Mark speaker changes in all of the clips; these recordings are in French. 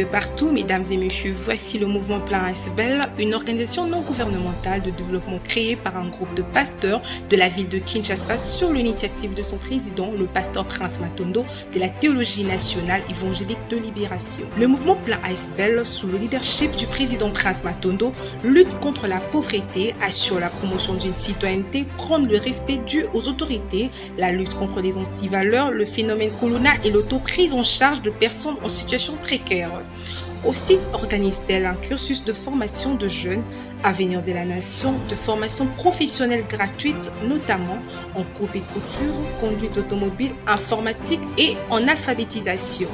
Speaker 1: de partout, mesdames et messieurs, voici le mouvement Plan ASBEL, une organisation non gouvernementale de développement créée par un groupe de pasteurs de la ville de Kinshasa sur l'initiative de son président, le pasteur Prince Matondo, de la théologie nationale évangélique de libération. Le mouvement Plan ASBEL, sous le leadership du président Prince Matondo, lutte contre la pauvreté, assure la promotion d'une citoyenneté, prône le respect dû aux autorités, la lutte contre les antivaleurs, le phénomène Colonna et l'auto-prise en charge de personnes en situation précaire. Aussi organise-t-elle un cursus de formation de jeunes, Avenir de la Nation, de formation professionnelle gratuite, notamment en coupe et couture, conduite automobile, informatique et en alphabétisation.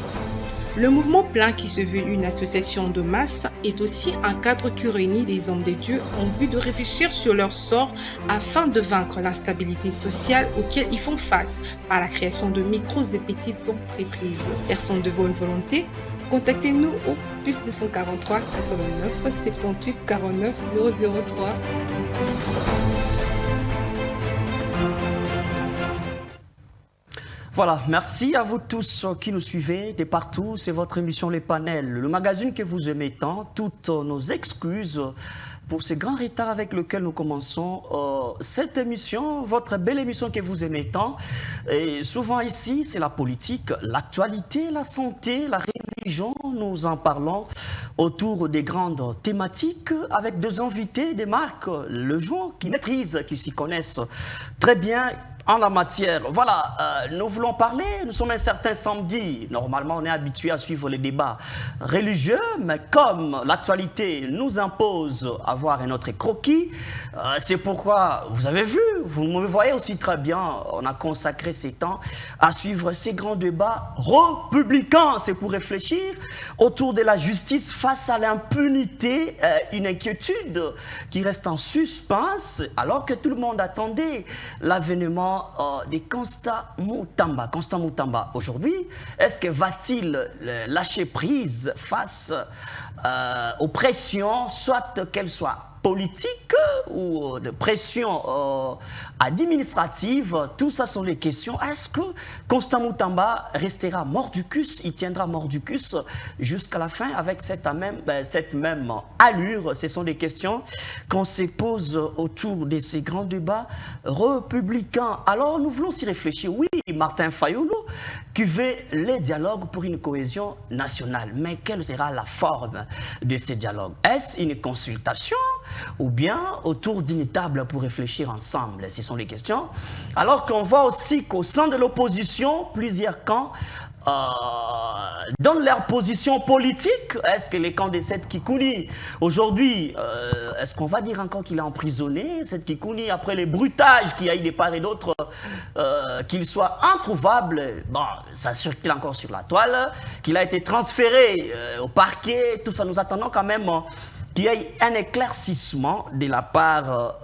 Speaker 1: Le mouvement Plan, qui se veut une association de masse, est aussi un cadre qui réunit les hommes de Dieu en vue de réfléchir sur leur sort afin de vaincre l'instabilité sociale auquel ils font face par la création de micros et petites entreprises. Personnes de bonne volonté, contactez-nous au plus 243 89 78 49 003.
Speaker 2: Voilà, merci à vous tous qui nous suivez de partout. C'est votre émission Les Panels, le magazine que vous aimez tant. Toutes nos excuses pour ces grands retards avec lesquels nous commençons cette émission, votre belle émission que vous aimez tant. Et souvent ici, c'est la politique, l'actualité, la santé, la religion. Nous en parlons autour des grandes thématiques avec deux invités des marques, le jour, qui maîtrisent, qui s'y connaissent très bien en la matière. Voilà, nous voulons parler, nous sommes un certain samedi. Normalement, on est habitué à suivre les débats religieux, mais comme l'actualité nous impose avoir un autre croquis, c'est pourquoi, vous avez vu, vous me voyez aussi très bien, on a consacré ces temps à suivre ces grands débats républicains. C'est pour réfléchir autour de la justice face à l'impunité, une inquiétude qui reste en suspens, alors que tout le monde attendait l'avènement des Constant Mutamba. Constant Mutamba, aujourd'hui, est-ce que va-t-il lâcher prise face aux pressions, soit qu'elles soient politiques ou de pression administrative? Tout ça sont les questions. Est-ce que Constant Mutamba restera mordicus, il tiendra mordicus jusqu'à la fin avec cette même allure? Ce sont des questions qu'on se pose autour de ces grands débats républicains. Alors nous voulons s'y réfléchir. Oui, Martin Fayulu qui veut les dialogues pour une cohésion nationale. Mais quelle sera la forme de ces dialogues? Est-ce une consultation ou bien autour d'une table pour réfléchir ensemble? Ce sont les questions. Alors qu'on voit aussi qu'au sein de l'opposition, plusieurs camps donnent leur position politique. Est-ce que les camps de Seth Kikouni, aujourd'hui, est-ce qu'on va dire encore qu'il est emprisonné, Seth Kikouni, après les bruitages qu'il y a eu de part et d'autre, qu'il soit introuvable? Bon, ça circule encore sur la toile, qu'il a été transféré au parquet, tout ça, nous attendons quand même qu'il y ait un éclaircissement de la part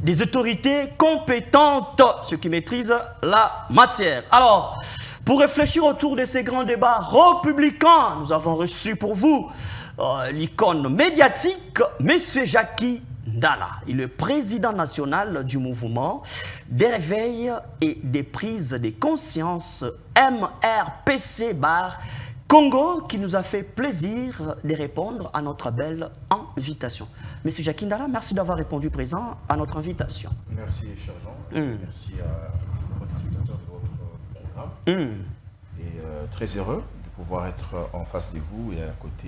Speaker 2: des autorités compétentes, ceux qui maîtrisent la matière. Alors, pour réfléchir autour de ces grands débats républicains, nous avons reçu pour vous l'icône médiatique, M. Jackie Ndala. Il est président national du mouvement des réveils et des prises de conscience MRPC bar Congo, qui nous a fait plaisir de répondre à notre belle invitation. Monsieur Jackie Ndala, merci d'avoir répondu présent à notre invitation.
Speaker 3: Merci, cher Jean. Merci à votre spectateur de votre programme. Et très heureux de pouvoir être en face de vous et à côté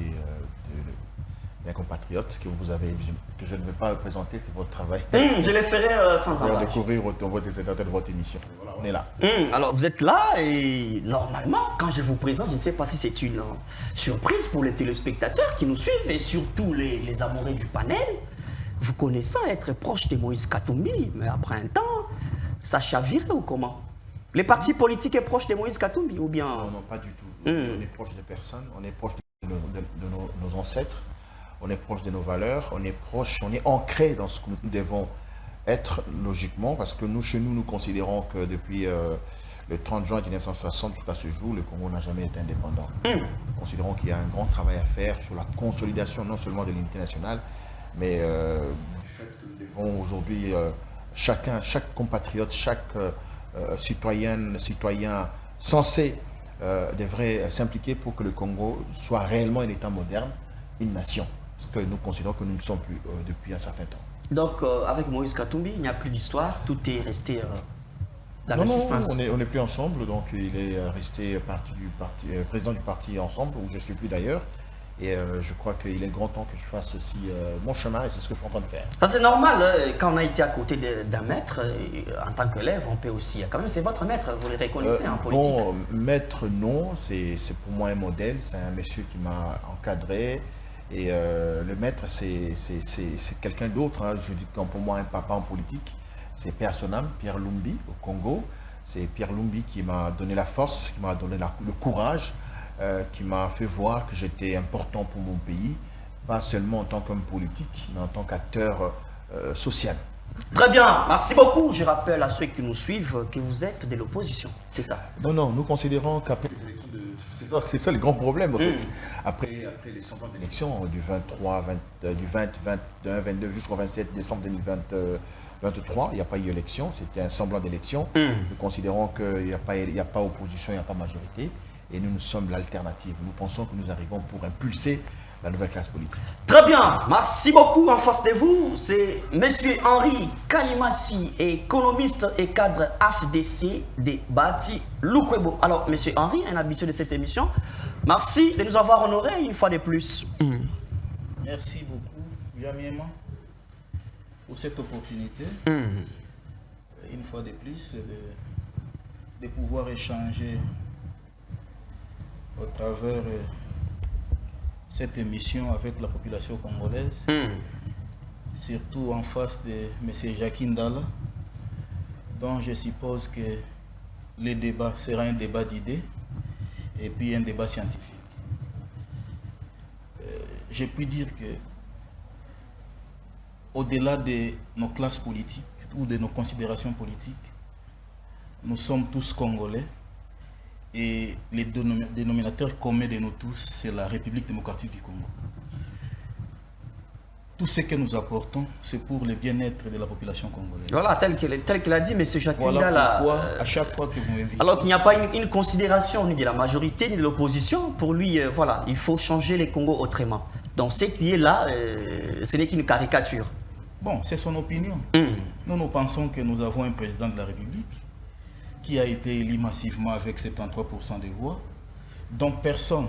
Speaker 3: d'un compatriote que vous avez, que je ne vais pas présenter, c'est votre travail.
Speaker 2: Je le ferai sans embâche.
Speaker 3: Découvrir votre spectateur de votre émission. Voilà, on est là.
Speaker 2: Alors vous êtes là et normalement, quand je vous présente, je ne sais pas si c'est une surprise pour les téléspectateurs qui nous suivent et surtout les amoureux du panel. Vous connaissez être proche de Moïse Katumbi, mais après un temps, ça chavirait ou comment? Les partis politiques sont proches de Moïse Katumbi ou bien?
Speaker 3: Non, non, pas du tout. On est proche des personnes, on est proche de nos ancêtres. On est proche de nos valeurs, on est proche, on est ancré dans ce que nous devons être logiquement, parce que nous, chez nous, nous considérons que depuis le 30 juin 1960 jusqu'à ce jour, le Congo n'a jamais été indépendant. Nous considérons qu'il y a un grand travail à faire sur la consolidation non seulement de l'unité nationale, mais du fait que nous devons aujourd'hui, chaque compatriote, chaque citoyen censé devrait s'impliquer pour que le Congo soit réellement un État moderne, une nation. Ce que nous considérons que nous ne sommes plus depuis un certain temps.
Speaker 2: Donc, avec Moïse Katumbi, il n'y a plus d'histoire, tout est resté dans le
Speaker 3: Non,
Speaker 2: suspense.
Speaker 3: on n'est plus ensemble, donc il est resté président du parti Ensemble, où je ne suis plus d'ailleurs. Et je crois qu'il est grand temps que je fasse aussi mon chemin, et c'est ce que je suis en train de faire.
Speaker 2: Ça c'est normal, quand on a été à côté d'un maître, en tant qu'élève, on peut aussi... Quand même, c'est votre maître, vous le reconnaissez en politique.
Speaker 3: Bon, maître, non, c'est pour moi un modèle, c'est un monsieur qui m'a encadré. Et le maître, c'est quelqu'un d'autre, hein. Je dis comme pour moi un papa en politique. C'est Père Sonam, Pierre Lumbi au Congo. C'est Pierre Lumbi qui m'a donné la force, qui m'a donné le courage, qui m'a fait voir que j'étais important pour mon pays, pas seulement en tant qu'homme politique, mais en tant qu'acteur social.
Speaker 2: Très bien, merci beaucoup. Je rappelle à ceux qui nous suivent que vous êtes de l'opposition, c'est ça?
Speaker 3: Non, nous considérons qu'après les élections c'est ça le grand problème, en fait. Après les semblances d'élections du 21, 22 jusqu'au 27 décembre 2023, il n'y a pas eu élection, c'était un semblant d'élection. Nous considérons qu'il n'y a pas opposition, il n'y a pas majorité, et nous sommes l'alternative. Nous pensons que nous arrivons pour impulser la nouvelle classe politique.
Speaker 2: Très bien, merci beaucoup. En face de vous, c'est M. Henri Kalimassi, économiste et cadre AFDC des Bati Lukwebo. Alors, M. Henri, un habitué de cette émission, merci de nous avoir honorés une fois de plus.
Speaker 4: Merci beaucoup, Yamiema, pour cette opportunité, une fois de plus, de pouvoir échanger au travers cette émission avec la population congolaise, surtout en face de M. Jacques Ndala, dont je suppose que le débat sera un débat d'idées et puis un débat scientifique. Je puis dire que au-delà de nos classes politiques ou de nos considérations politiques, nous sommes tous Congolais. Et le dénominateur commun de nous tous, c'est la République démocratique du Congo. Tout ce que nous apportons, c'est pour le bien-être de la population congolaise.
Speaker 2: Voilà, tel qu'il a dit, M. Jacques Ndala.
Speaker 4: Voilà pourquoi, à chaque fois que vous m'invitez...
Speaker 2: Alors qu'il n'y a pas une considération ni de la majorité ni de l'opposition, pour lui, voilà, il faut changer les Congos autrement. Donc ce qui est là, ce n'est qu'une caricature.
Speaker 4: Bon, c'est son opinion. Nous pensons que nous avons un président de la République qui a été élu massivement avec 73% des voix, dont personne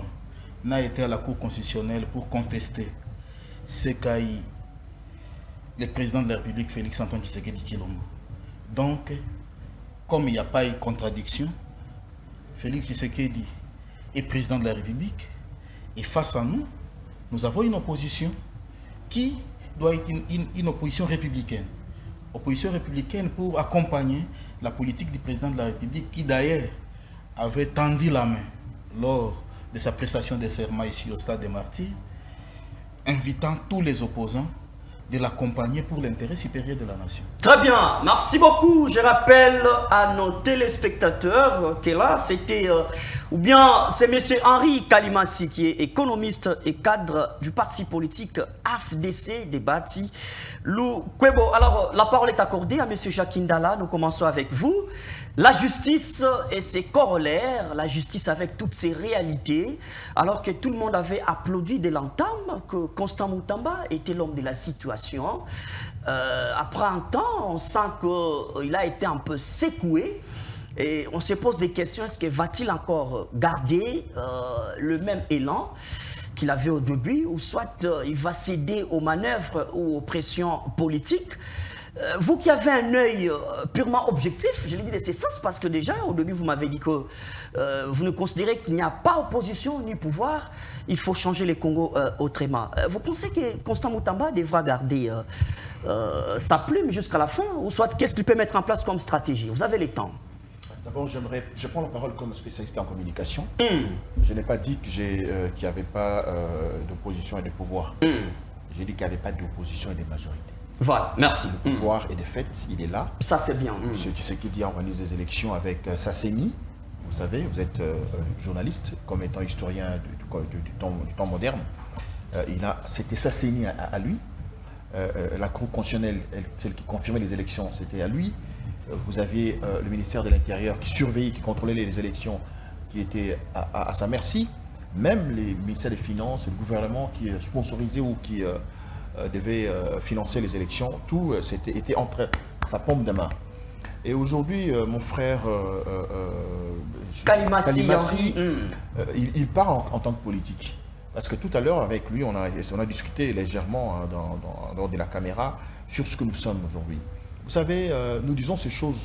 Speaker 4: n'a été à la Cour constitutionnelle pour contester ce qu'a eu le président de la République, Félix-Antoine Tshisekedi Tshilombo. Donc, comme il n'y a pas eu de contradiction, Félix Tshisekedi est président de la République, et face à nous, nous avons une opposition qui doit être une opposition républicaine. Opposition républicaine pour accompagner la politique du président de la République, qui d'ailleurs avait tendu la main lors de sa prestation de serment ici au Stade des Martyrs, invitant tous les opposants de l'accompagner pour l'intérêt supérieur de la nation.
Speaker 2: Très bien, merci beaucoup. Je rappelle à nos téléspectateurs que là, c'était, ou bien c'est M. Henri Kalimassi qui est économiste et cadre du parti politique AFDC des Bati Lukwebo. Alors, la parole est accordée à M. Jacques Ndala. Nous commençons avec vous. La justice et ses corollaires, la justice avec toutes ses réalités, alors que tout le monde avait applaudi de l'entame que Constant Moutamba était l'homme de la situation. Après un temps, on sent qu'il a été un peu secoué. Et on se pose des questions, est-ce que va-t-il encore garder le même élan qu'il avait au début, ou soit il va céder aux manœuvres ou aux pressions politiques? Vous qui avez un œil purement objectif, je l'ai dit de ce sens, parce que déjà au début vous m'avez dit que vous ne considérez qu'il n'y a pas opposition ni pouvoir, il faut changer les Congos autrement. Vous pensez que Constant Moutamba devra garder sa plume jusqu'à la fin, ou soit qu'est-ce qu'il peut mettre en place comme stratégie? Vous avez le temps.
Speaker 3: D'abord, je prends la parole comme spécialiste en communication. Je n'ai pas dit qu'il n'y avait pas d'opposition et de pouvoir. J'ai dit qu'il n'y avait pas d'opposition et de majorité.
Speaker 2: Voilà, merci.
Speaker 3: Le pouvoir est de fait, il est là.
Speaker 2: Ça c'est bien.
Speaker 3: M. Tshisekedi organise des élections avec Sasseni. Vous savez, vous êtes journaliste, comme étant historien du temps moderne. C'était Sasseni à lui. La Cour constitutionnelle, celle qui confirmait les élections, c'était à lui. Vous aviez le ministère de l'Intérieur qui surveillait, qui contrôlait les élections. qui étaient à sa merci. Même les ministères des Finances et le gouvernement qui sponsorisaient ou qui devaient financer les élections, tout était entre sa paume de main. Et aujourd'hui, mon frère
Speaker 2: Kalimassi,
Speaker 3: il parle en tant que politique. Parce que tout à l'heure, avec lui, on a discuté légèrement lors de la caméra sur ce que nous sommes aujourd'hui. Vous savez, nous disons ces choses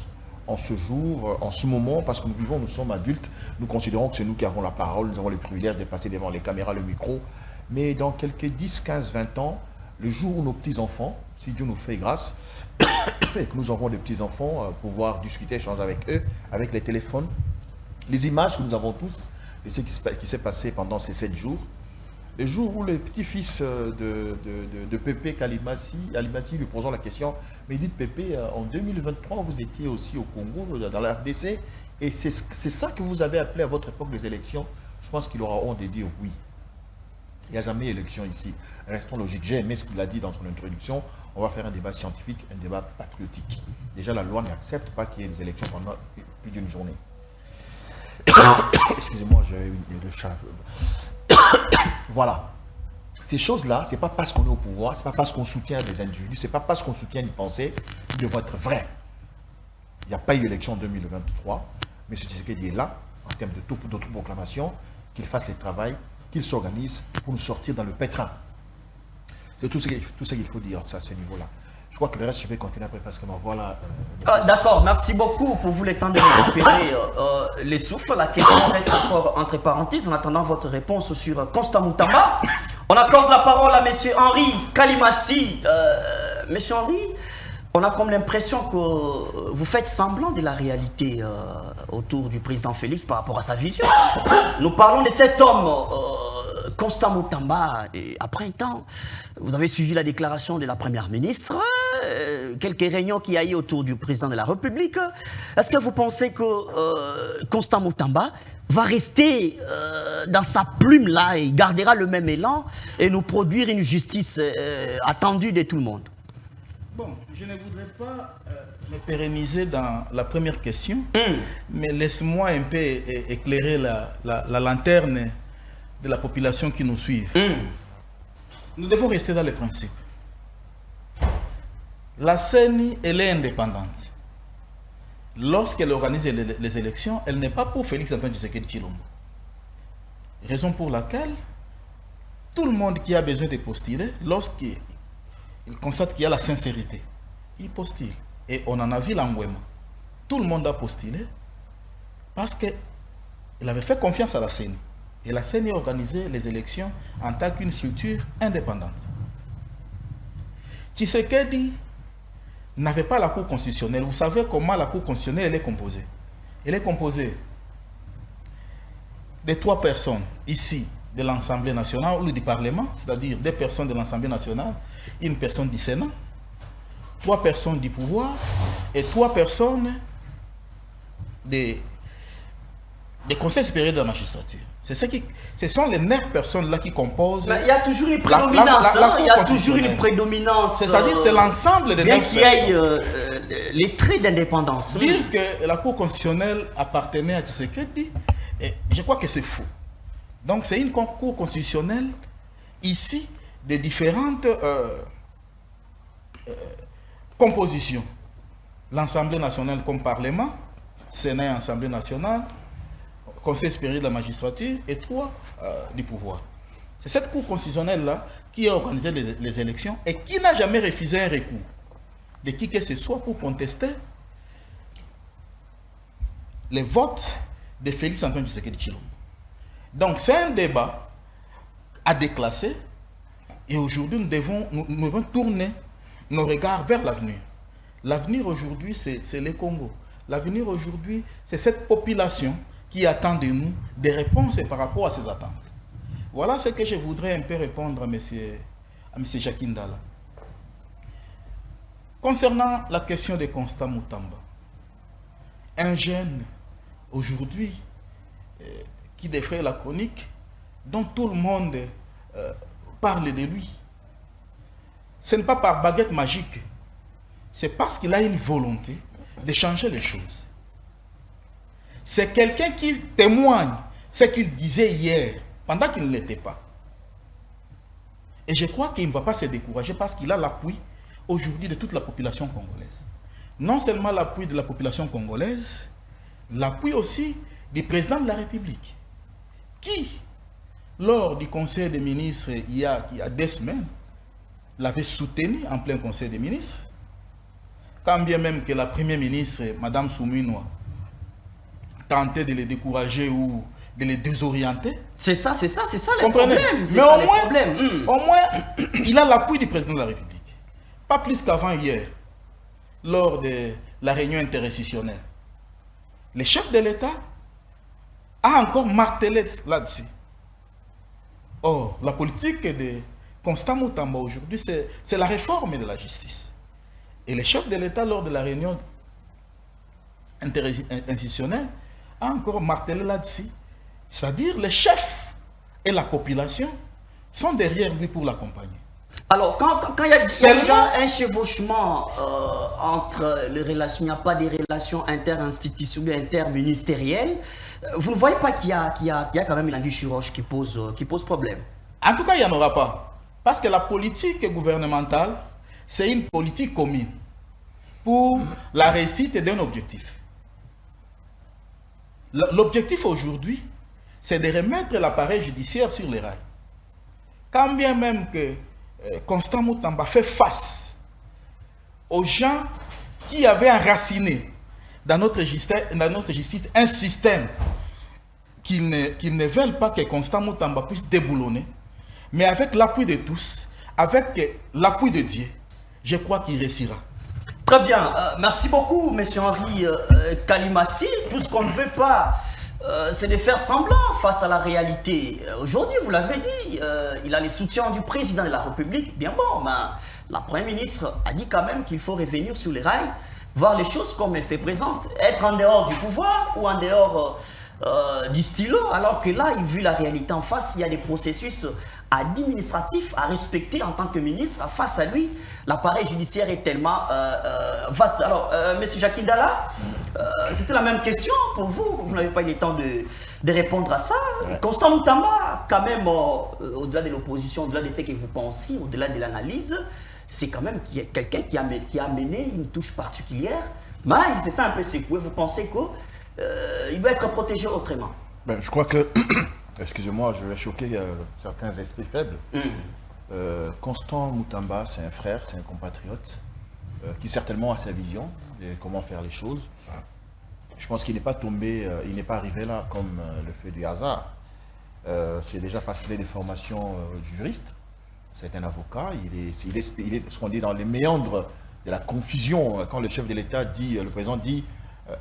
Speaker 3: en ce jour, en ce moment, parce que nous sommes adultes, nous considérons que c'est nous qui avons la parole, nous avons le privilège de passer devant les caméras, le micro. Mais dans quelques 10, 15, 20 ans, le jour où nos petits-enfants, si Dieu nous fait grâce, et que nous aurons des petits-enfants, pouvoir discuter, échanger avec eux, avec les téléphones, les images que nous avons tous, et ce qui s'est passé pendant ces 7 jours, le jour où le petit-fils de Pépé Kalimassi lui posant la question, mais dites Pépé, en 2023, vous étiez aussi au Congo, dans la RDC, et c'est ça que vous avez appelé à votre époque les élections. Je pense qu'il aura honte de dire oui. Il n'y a jamais d'élection ici. Restons logiques. J'ai aimé ce qu'il a dit dans son introduction. On va faire un débat scientifique, un débat patriotique. Déjà, la loi n'accepte pas qu'il y ait des élections pendant plus d'une journée. Excusez-moi, j'ai eu le chat. Voilà. Ces choses-là, ce n'est pas parce qu'on est au pouvoir, ce n'est pas parce qu'on soutient des individus, ce n'est pas parce qu'on soutient une pensée qui doit être vraie. Il n'y a pas eu d'élection en 2023, mais M. Tshisekedi est là, en termes d'autoproclamation, qu'il fasse le travail, qu'il s'organise pour nous sortir dans le pétrin. C'est tout ce qu'il faut dire à ce niveau-là. Je crois que le reste, je vais continuer après parce que ma voix là...
Speaker 2: D'accord, merci beaucoup pour vous le temps de récupérer les souffles. La question reste encore entre parenthèses en attendant votre réponse sur Constant Moutamba. On accorde la parole à M. Henri Kalimassi. M. Henri, on a comme l'impression que vous faites semblant de la réalité autour du président Félix par rapport à sa vision. Nous parlons de cet homme... Constant Moutamba, et après un temps, vous avez suivi la déclaration de la première ministre, quelques réunions qu'il y a eu autour du président de la République. Est-ce que vous pensez que Constant Moutamba va rester dans sa plume là et gardera le même élan et nous produire une justice attendue de tout le monde?
Speaker 4: Bon, je ne voudrais pas me pérenniser dans la première question, mais laisse-moi un peu éclairer la lanterne de la population qui nous suit. Nous devons rester dans les principes. La CENI, elle est indépendante. Lorsqu'elle organise les élections, elle n'est pas pour Félix Antoine Tshisekedi Tshilombo. Raison pour laquelle tout le monde qui a besoin de postuler, lorsqu'il constate qu'il y a la sincérité, il postule. Et on en a vu l'engouement. Tout le monde a postulé parce qu'il avait fait confiance à la CENI. Et la CENI a organisé les élections en tant qu'une structure indépendante. Tshisekedi n'avait pas la Cour constitutionnelle. Vous savez comment la Cour constitutionnelle est composée. Elle est composée de 3 personnes ici de l'Assemblée nationale ou du Parlement, c'est-à-dire 2 personnes de l'Assemblée nationale, une personne du Sénat, 3 personnes du pouvoir et 3 personnes des conseils supérieurs de la magistrature. Ce sont les 9 personnes-là qui composent...
Speaker 2: Mais il y a toujours une prédominance. Il y a toujours une prédominance.
Speaker 4: C'est-à-dire c'est l'ensemble des 9 personnes.
Speaker 2: Bien qu'il y ait les traits d'indépendance.
Speaker 4: Dire que la Cour constitutionnelle appartenait à Tshisekedi, je crois que c'est faux. Donc c'est une Cour constitutionnelle ici de différentes compositions. L'Assemblée nationale comme Parlement, Sénat et Assemblée nationale, Conseil supérieur de la magistrature et 3 du pouvoir. C'est cette Cour constitutionnelle-là qui a organisé les élections et qui n'a jamais refusé un recours de qui que ce soit pour contester les votes de Félix Antoine Tshisekedi Tshilombo. Donc c'est un débat à déclasser et aujourd'hui nous devons tourner nos regards vers l'avenir. L'avenir aujourd'hui c'est le Congo. L'avenir aujourd'hui c'est cette population qui attend de nous des réponses par rapport à ces attentes. Voilà ce que je voudrais un peu répondre à M. Jacques Ndala. Concernant la question de Constant Moutamba, un jeune aujourd'hui qui défraie la chronique, dont tout le monde parle de lui, ce n'est pas par baguette magique, c'est parce qu'il a une volonté de changer les choses. c'est quelqu'un qui témoigne ce qu'il disait hier, pendant qu'il ne l'était pas. Et je crois qu'il ne va pas se décourager parce qu'il a l'appui aujourd'hui de toute la population congolaise. Non seulement l'appui de la population congolaise, l'appui aussi du président de la République, qui, lors du Conseil des ministres il y a 2 semaines, l'avait soutenu en plein Conseil des ministres, quand bien même que la Première ministre, Mme Souminwa, tentait de les décourager ou de les désorienter.
Speaker 2: C'est ça les
Speaker 4: Comprenez?
Speaker 2: problèmes.
Speaker 4: Mais au moins, il a l'appui du président de la République. Pas plus qu'avant hier, lors de la réunion interinstitutionnelle. Le chef de l'État a encore martelé là-dessus. Or, la politique de Constant Mutamba aujourd'hui, c'est la réforme de la justice. Et le chef de l'État, lors de la réunion interinstitutionnelle, a encore martelé là-dessus. C'est-à-dire, les chefs et la population sont derrière lui pour l'accompagner.
Speaker 2: Alors, quand il y a déjà un chevauchement entre les relations, il n'y a pas de relations interinstitutionnelles, interministérielles, vous ne voyez pas qu'il y a quand même l'anguille sur roche qui pose problème?
Speaker 4: En tout cas, il n'y en aura pas. Parce que la politique gouvernementale, c'est une politique commune pour la réussite d'un objectif. L'objectif aujourd'hui, c'est de remettre l'appareil judiciaire sur les rails. Quand bien même que Constant Mutamba fait face aux gens qui avaient enraciné dans notre justice un système qu'ils ne veulent pas que Constant Mutamba puisse déboulonner, mais avec l'appui de tous, avec l'appui de Dieu, je crois qu'il réussira.
Speaker 2: Très bien. Merci beaucoup, M. Henri Kalimassi. Tout ce qu'on ne veut pas, c'est de faire semblant face à la réalité. Aujourd'hui, vous l'avez dit, il a le soutien du président de la République. Bien bon, mais la Première ministre a dit quand même qu'il faut revenir sur les rails, voir les choses comme elles se présentent, être en dehors du pouvoir ou en dehors du stylo, alors que là, vu la réalité en face, il y a des processus administratifs à respecter en tant que ministre. Face à lui, l'appareil judiciaire est tellement vaste. Alors, M. Jacques Ndala, c'était la même question pour vous. Vous n'avez pas eu le temps de répondre à ça. Ouais. Constant Mutamba, quand même, au-delà de l'opposition, au-delà de ce que vous pensez, au-delà de l'analyse, c'est quand même quelqu'un qui a amené une touche particulière. Mais il s'est un peu secoué. Vous pensez qu'il doit être protégé autrement?
Speaker 3: Ben, je crois que, excusez-moi, je vais choquer certains esprits faibles. Constant Mutamba, c'est un frère, c'est un compatriote qui certainement a sa vision de comment faire les choses. Je pense qu'il n'est pas tombé, il n'est pas arrivé là comme le fait du hasard. C'est déjà parce qu'il a des formations juristes. C'est un avocat, il est ce qu'on dit dans les méandres de la confusion. Quand le chef de l'État dit, le président dit,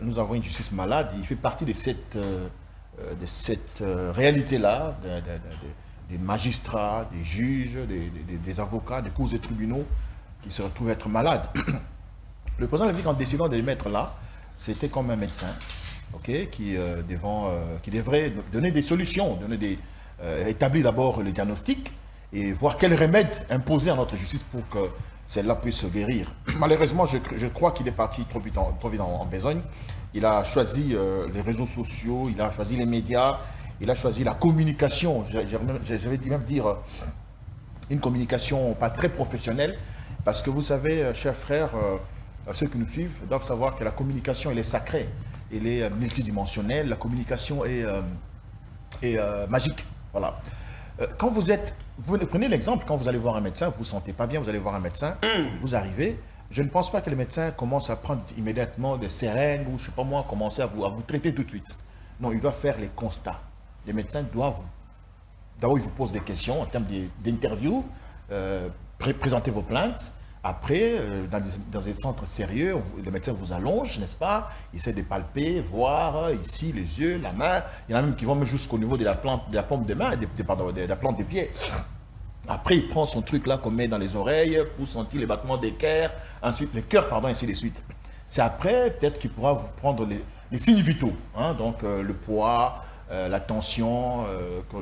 Speaker 3: nous avons une justice malade, il fait partie de cette réalité-là, des magistrats, des juges, des avocats, des cours et tribunaux qui se retrouvent être malades. Le président Lévy, en décidant de les mettre là, c'était comme un médecin, okay, qui devrait donner des solutions, établir d'abord le diagnostic et voir quels remèdes imposer à notre justice pour que celle-là puisse se guérir. Malheureusement, je crois qu'il est parti trop vite en besogne. Il a choisi les réseaux sociaux, il a choisi les médias, il a choisi la communication, j'avais même dire une communication pas très professionnelle, parce que vous savez, chers frères, ceux qui nous suivent doivent savoir que la communication, elle est sacrée, elle est multidimensionnelle, la communication est magique. Voilà. Quand vous prenez l'exemple, quand vous allez voir un médecin, vous ne vous sentez pas bien, vous allez voir un médecin, vous arrivez, je ne pense pas que les médecins commencent à prendre immédiatement des seringues ou je ne sais pas moi, commencer à vous traiter tout de suite. Non, ils doivent faire les constats. Les médecins doivent, d'abord ils vous posent des questions en termes d'interview, présenter vos plaintes. Après, dans des centres sérieux, le médecin vous allonge, n'est-ce pas? Il essaie de palper, voir ici les yeux, la main. Il y en a même qui vont jusqu'au niveau de la paume des mains, de la plante des pieds. Après, il prend son truc là qu'on met dans les oreilles pour sentir les battements des cœurs, ainsi de suite. C'est après, peut-être qu'il pourra vous prendre les signes vitaux, hein, donc le poids, la tension,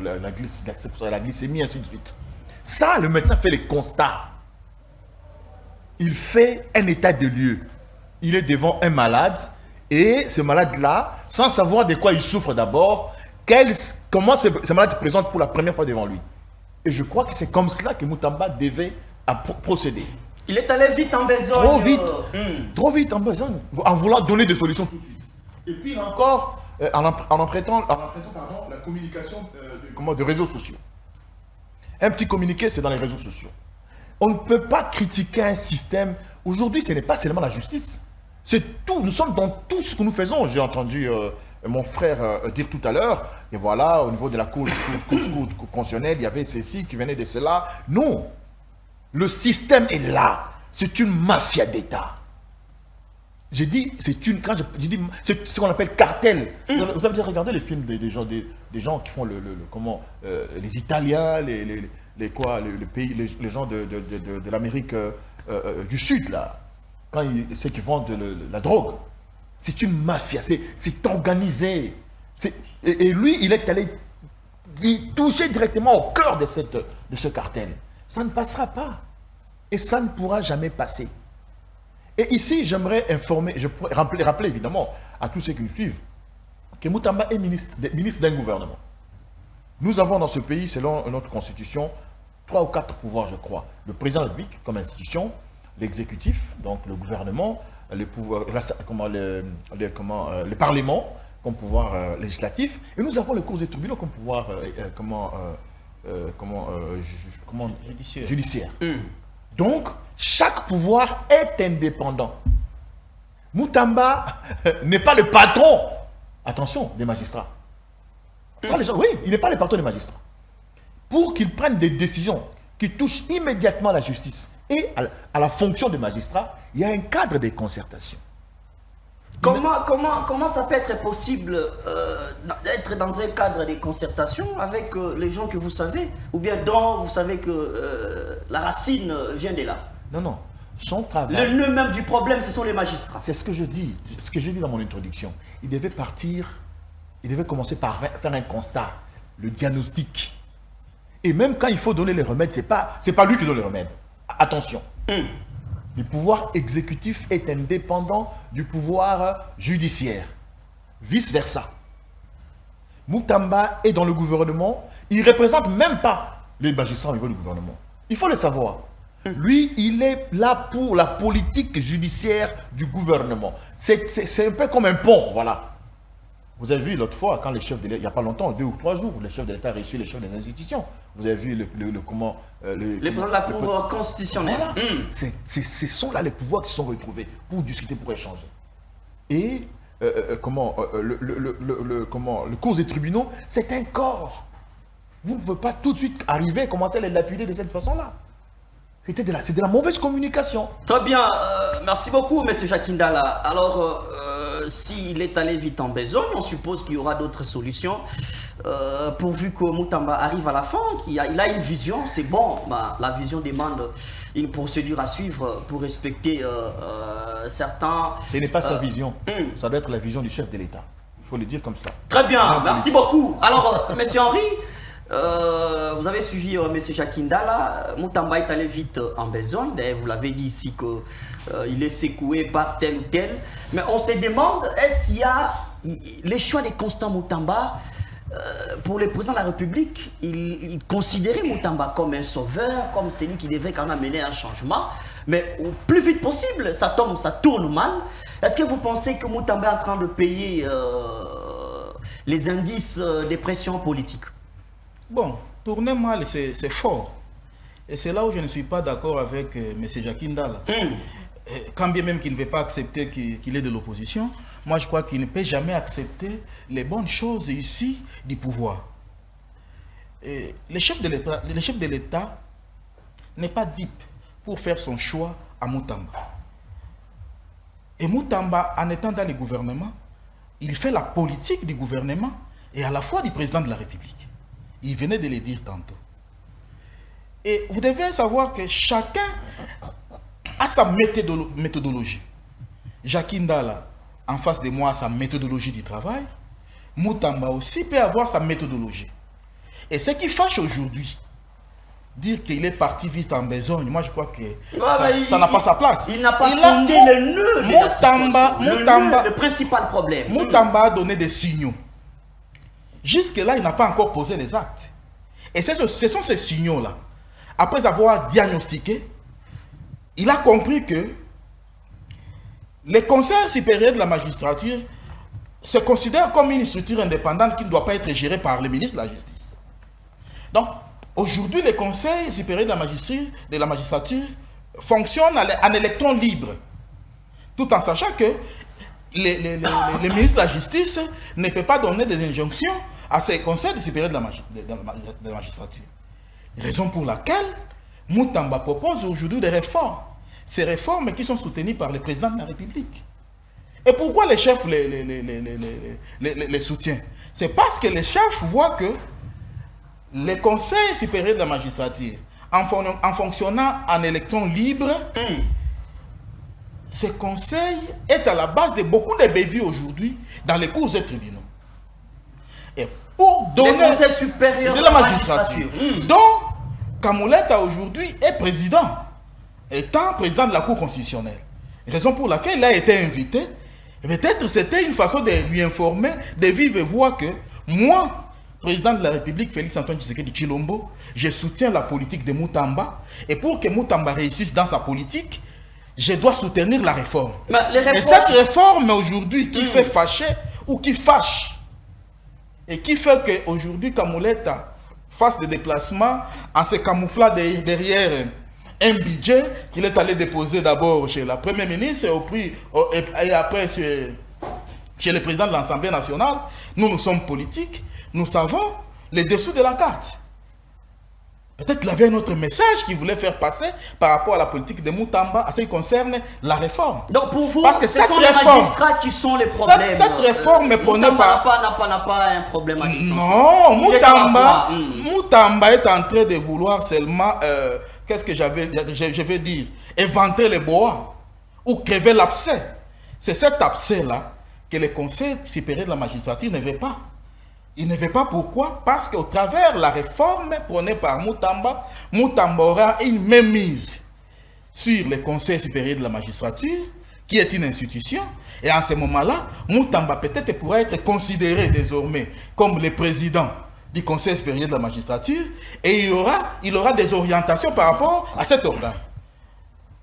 Speaker 3: la glycémie, ainsi de suite. Ça, le médecin fait les constats. Il fait un état de lieu. Il est devant un malade Et ce malade-là, sans savoir de quoi il souffre d'abord, comment ce malade se présente pour la première fois devant lui. Et je crois que c'est comme cela que Moutamba devait procéder.
Speaker 2: Il est allé vite en besogne.
Speaker 3: Trop vite en besogne, en voulant donner des solutions tout de suite. Et puis encore, en empruntant la communication de réseaux sociaux. Un petit communiqué, c'est dans les réseaux sociaux. On ne peut pas critiquer un système. Aujourd'hui, ce n'est pas seulement la justice. C'est tout. Nous sommes dans tout ce que nous faisons. J'ai entendu mon frère dire tout à l'heure, et voilà, au niveau de la cour constitutionnelle, il y avait ceci qui venait de cela. Non. Le système est là. C'est une mafia d'État. J'ai dit, c'est ce qu'on appelle cartel. Vous avez déjà regardé les films des gens qui font les Italiens, les gens de l'Amérique du Sud, là, ceux qui vendent la drogue. C'est une mafia, c'est organisé. Et lui, il est allé toucher directement au cœur de ce cartel. Ça ne passera pas. Et ça ne pourra jamais passer. Et ici, j'aimerais rappeler évidemment à tous ceux qui nous suivent que Moutamba est ministre d'un gouvernement. Nous avons dans ce pays, selon notre constitution, 3 ou 4 pouvoirs, je crois. Le président de la République comme institution, l'exécutif, donc le gouvernement, le parlement comme pouvoir législatif, et nous avons les cours et tribunaux comme pouvoir judiciaire. Donc, chaque pouvoir est indépendant. Moutamba n'est pas le patron, attention, des magistrats. Ça, oui, il n'est pas le patron des magistrats. Pour qu'ils prennent des décisions qui touchent immédiatement à la justice et à la fonction des magistrats, il y a un cadre de concertation.
Speaker 2: Comment ça peut être possible d'être dans un cadre de concertation avec les gens que vous savez, ou bien dont vous savez que la racine vient de là?
Speaker 3: Non. Son travail...
Speaker 2: Le nœud même du problème, ce sont les magistrats.
Speaker 3: C'est ce que je dis. Ce que j'ai dit dans mon introduction. Il devait commencer par faire un constat, le diagnostic. Et même quand il faut donner les remèdes, c'est pas lui qui donne les remèdes. Attention. Le pouvoir exécutif est indépendant du pouvoir judiciaire. Vice-versa. Moutamba est dans le gouvernement. Il ne représente même pas les magistrats au niveau du gouvernement. Il faut le savoir. Lui, il est là pour la politique judiciaire du gouvernement. C'est un peu comme un pont, voilà. Vous avez vu l'autre fois, quand les chefs de l'État, il n'y a pas longtemps, 2 ou 3 jours, les chefs de l'État ont reçu les chefs des institutions. Vous avez vu
Speaker 2: la Cour constitutionnelle.
Speaker 3: Voilà. Ce sont là les pouvoirs qui se sont retrouvés pour discuter, pour échanger. Et le cours des tribunaux, c'est un corps. Vous ne pouvez pas tout de suite arriver et commencer à les lapider de cette façon-là. C'est de la mauvaise communication.
Speaker 2: Très bien. Merci beaucoup, M. Jakindala. Alors, s'il est allé vite en besogne, on suppose qu'il y aura d'autres solutions. Pourvu que Moutamba arrive à la fin, il a une vision, c'est bon. La vision demande une procédure à suivre pour respecter certains...
Speaker 3: Ce n'est pas sa vision. Ça doit être la vision du chef de l'État. Il faut le dire comme ça.
Speaker 2: Très bien. Merci beaucoup. Alors, M. Henri, vous avez suivi M. Jakindala. Moutamba est allé vite en besogne. D'ailleurs, vous l'avez dit ici qu'il est secoué par tel ou tel. Mais on se demande, est-ce qu'il y a les choix de Constant Moutamba pour le président de la République? Il considérait Moutamba comme un sauveur, comme celui qui devait quand même amener un changement. Mais au plus vite possible, ça tourne mal. Est-ce que vous pensez que Moutamba est en train de payer les indices des pressions politiques?
Speaker 4: Bon, tourner mal, c'est fort. Et c'est là où je ne suis pas d'accord avec M. Jakindala. Quand bien même qu'il ne veut pas accepter qu'il est de l'opposition, moi je crois qu'il ne peut jamais accepter les bonnes choses ici du pouvoir. Et le chef de l'État n'est pas dupe pour faire son choix à Moutamba. Et Moutamba, en étant dans le gouvernement, il fait la politique du gouvernement et à la fois du président de la République. Il venait de le dire tantôt. Et vous devez savoir que chacun a sa méthodologie. Jakindala, en face de moi, a sa méthodologie du travail. Moutamba aussi peut avoir sa méthodologie. Et ce qui fâche aujourd'hui, dire qu'il est parti vite en besogne, moi je crois que
Speaker 2: Ouais,
Speaker 4: ça n'a pas sa place.
Speaker 2: Il n'a pas sondé le nœud de la situation, le principal problème.
Speaker 4: Moutamba a donné des signaux. Jusque-là, il n'a pas encore posé les actes. Et ce sont ces signaux-là. Après avoir diagnostiqué, il a compris que les conseils supérieurs de la magistrature se considèrent comme une structure indépendante qui ne doit pas être gérée par le ministre de la Justice. Donc, aujourd'hui, les conseils supérieurs de la magistrature fonctionnent en électron libre, tout en sachant que le ministre de la Justice ne peut pas donner des injonctions à ces conseils supérieurs de la magistrature. Raison pour laquelle Moutamba propose aujourd'hui des réformes. Ces réformes qui sont soutenues par le président de la République. Et pourquoi les chefs les soutiennent? C'est parce que les chefs voient que les conseils supérieurs de la magistrature, en fonctionnant en électron libre, ce conseil est à la base de beaucoup de bévues aujourd'hui dans les cours et tribunaux. Et pour donner
Speaker 2: les conseils supérieurs
Speaker 4: de la magistrature, dont Kamuleta aujourd'hui est président, étant président de la Cour constitutionnelle. Raison pour laquelle il a été invité. Peut-être c'était une façon de lui informer, de vive voix que moi, président de la République, Félix Antoine Tshisekedi Tshilombo, je soutiens la politique de Moutamba. Et pour que Moutamba réussisse dans sa politique, je dois soutenir la réforme. Et cette réforme aujourd'hui qui fait fâcher ou qui fâche, et qui fait qu'aujourd'hui Kamuleta fasse des déplacements en se camouflant derrière un budget qu'il est allé déposer d'abord chez la Première ministre et après chez le président de l'Assemblée nationale. Nous sommes politiques, nous savons les dessous de la carte. Peut-être qu'il avait un autre message qu'il voulait faire passer par rapport à la politique de Moutamba, à ce qui concerne la réforme.
Speaker 2: Donc pour vous,
Speaker 4: parce que
Speaker 2: ce sont les magistrats qui sont les problèmes.
Speaker 4: Cette réforme est prônée par...
Speaker 2: n'a pas un problème à dire.
Speaker 4: Non, Moutamba est en train de vouloir seulement, qu'est-ce que je vais dire, éventrer les bois ou crever l'abcès. C'est cet abcès-là que le Conseil supérieur de la magistrature ne veut pas. Il ne veut pas pourquoi? Parce qu'au travers de la réforme prônée par Moutamba, Moutamba aura une mainmise sur le Conseil supérieur de la magistrature, qui est une institution. Et en ce moment-là, Moutamba peut-être pourra être considéré désormais comme le président du Conseil supérieur de la magistrature, et il aura des orientations par rapport à cet organe.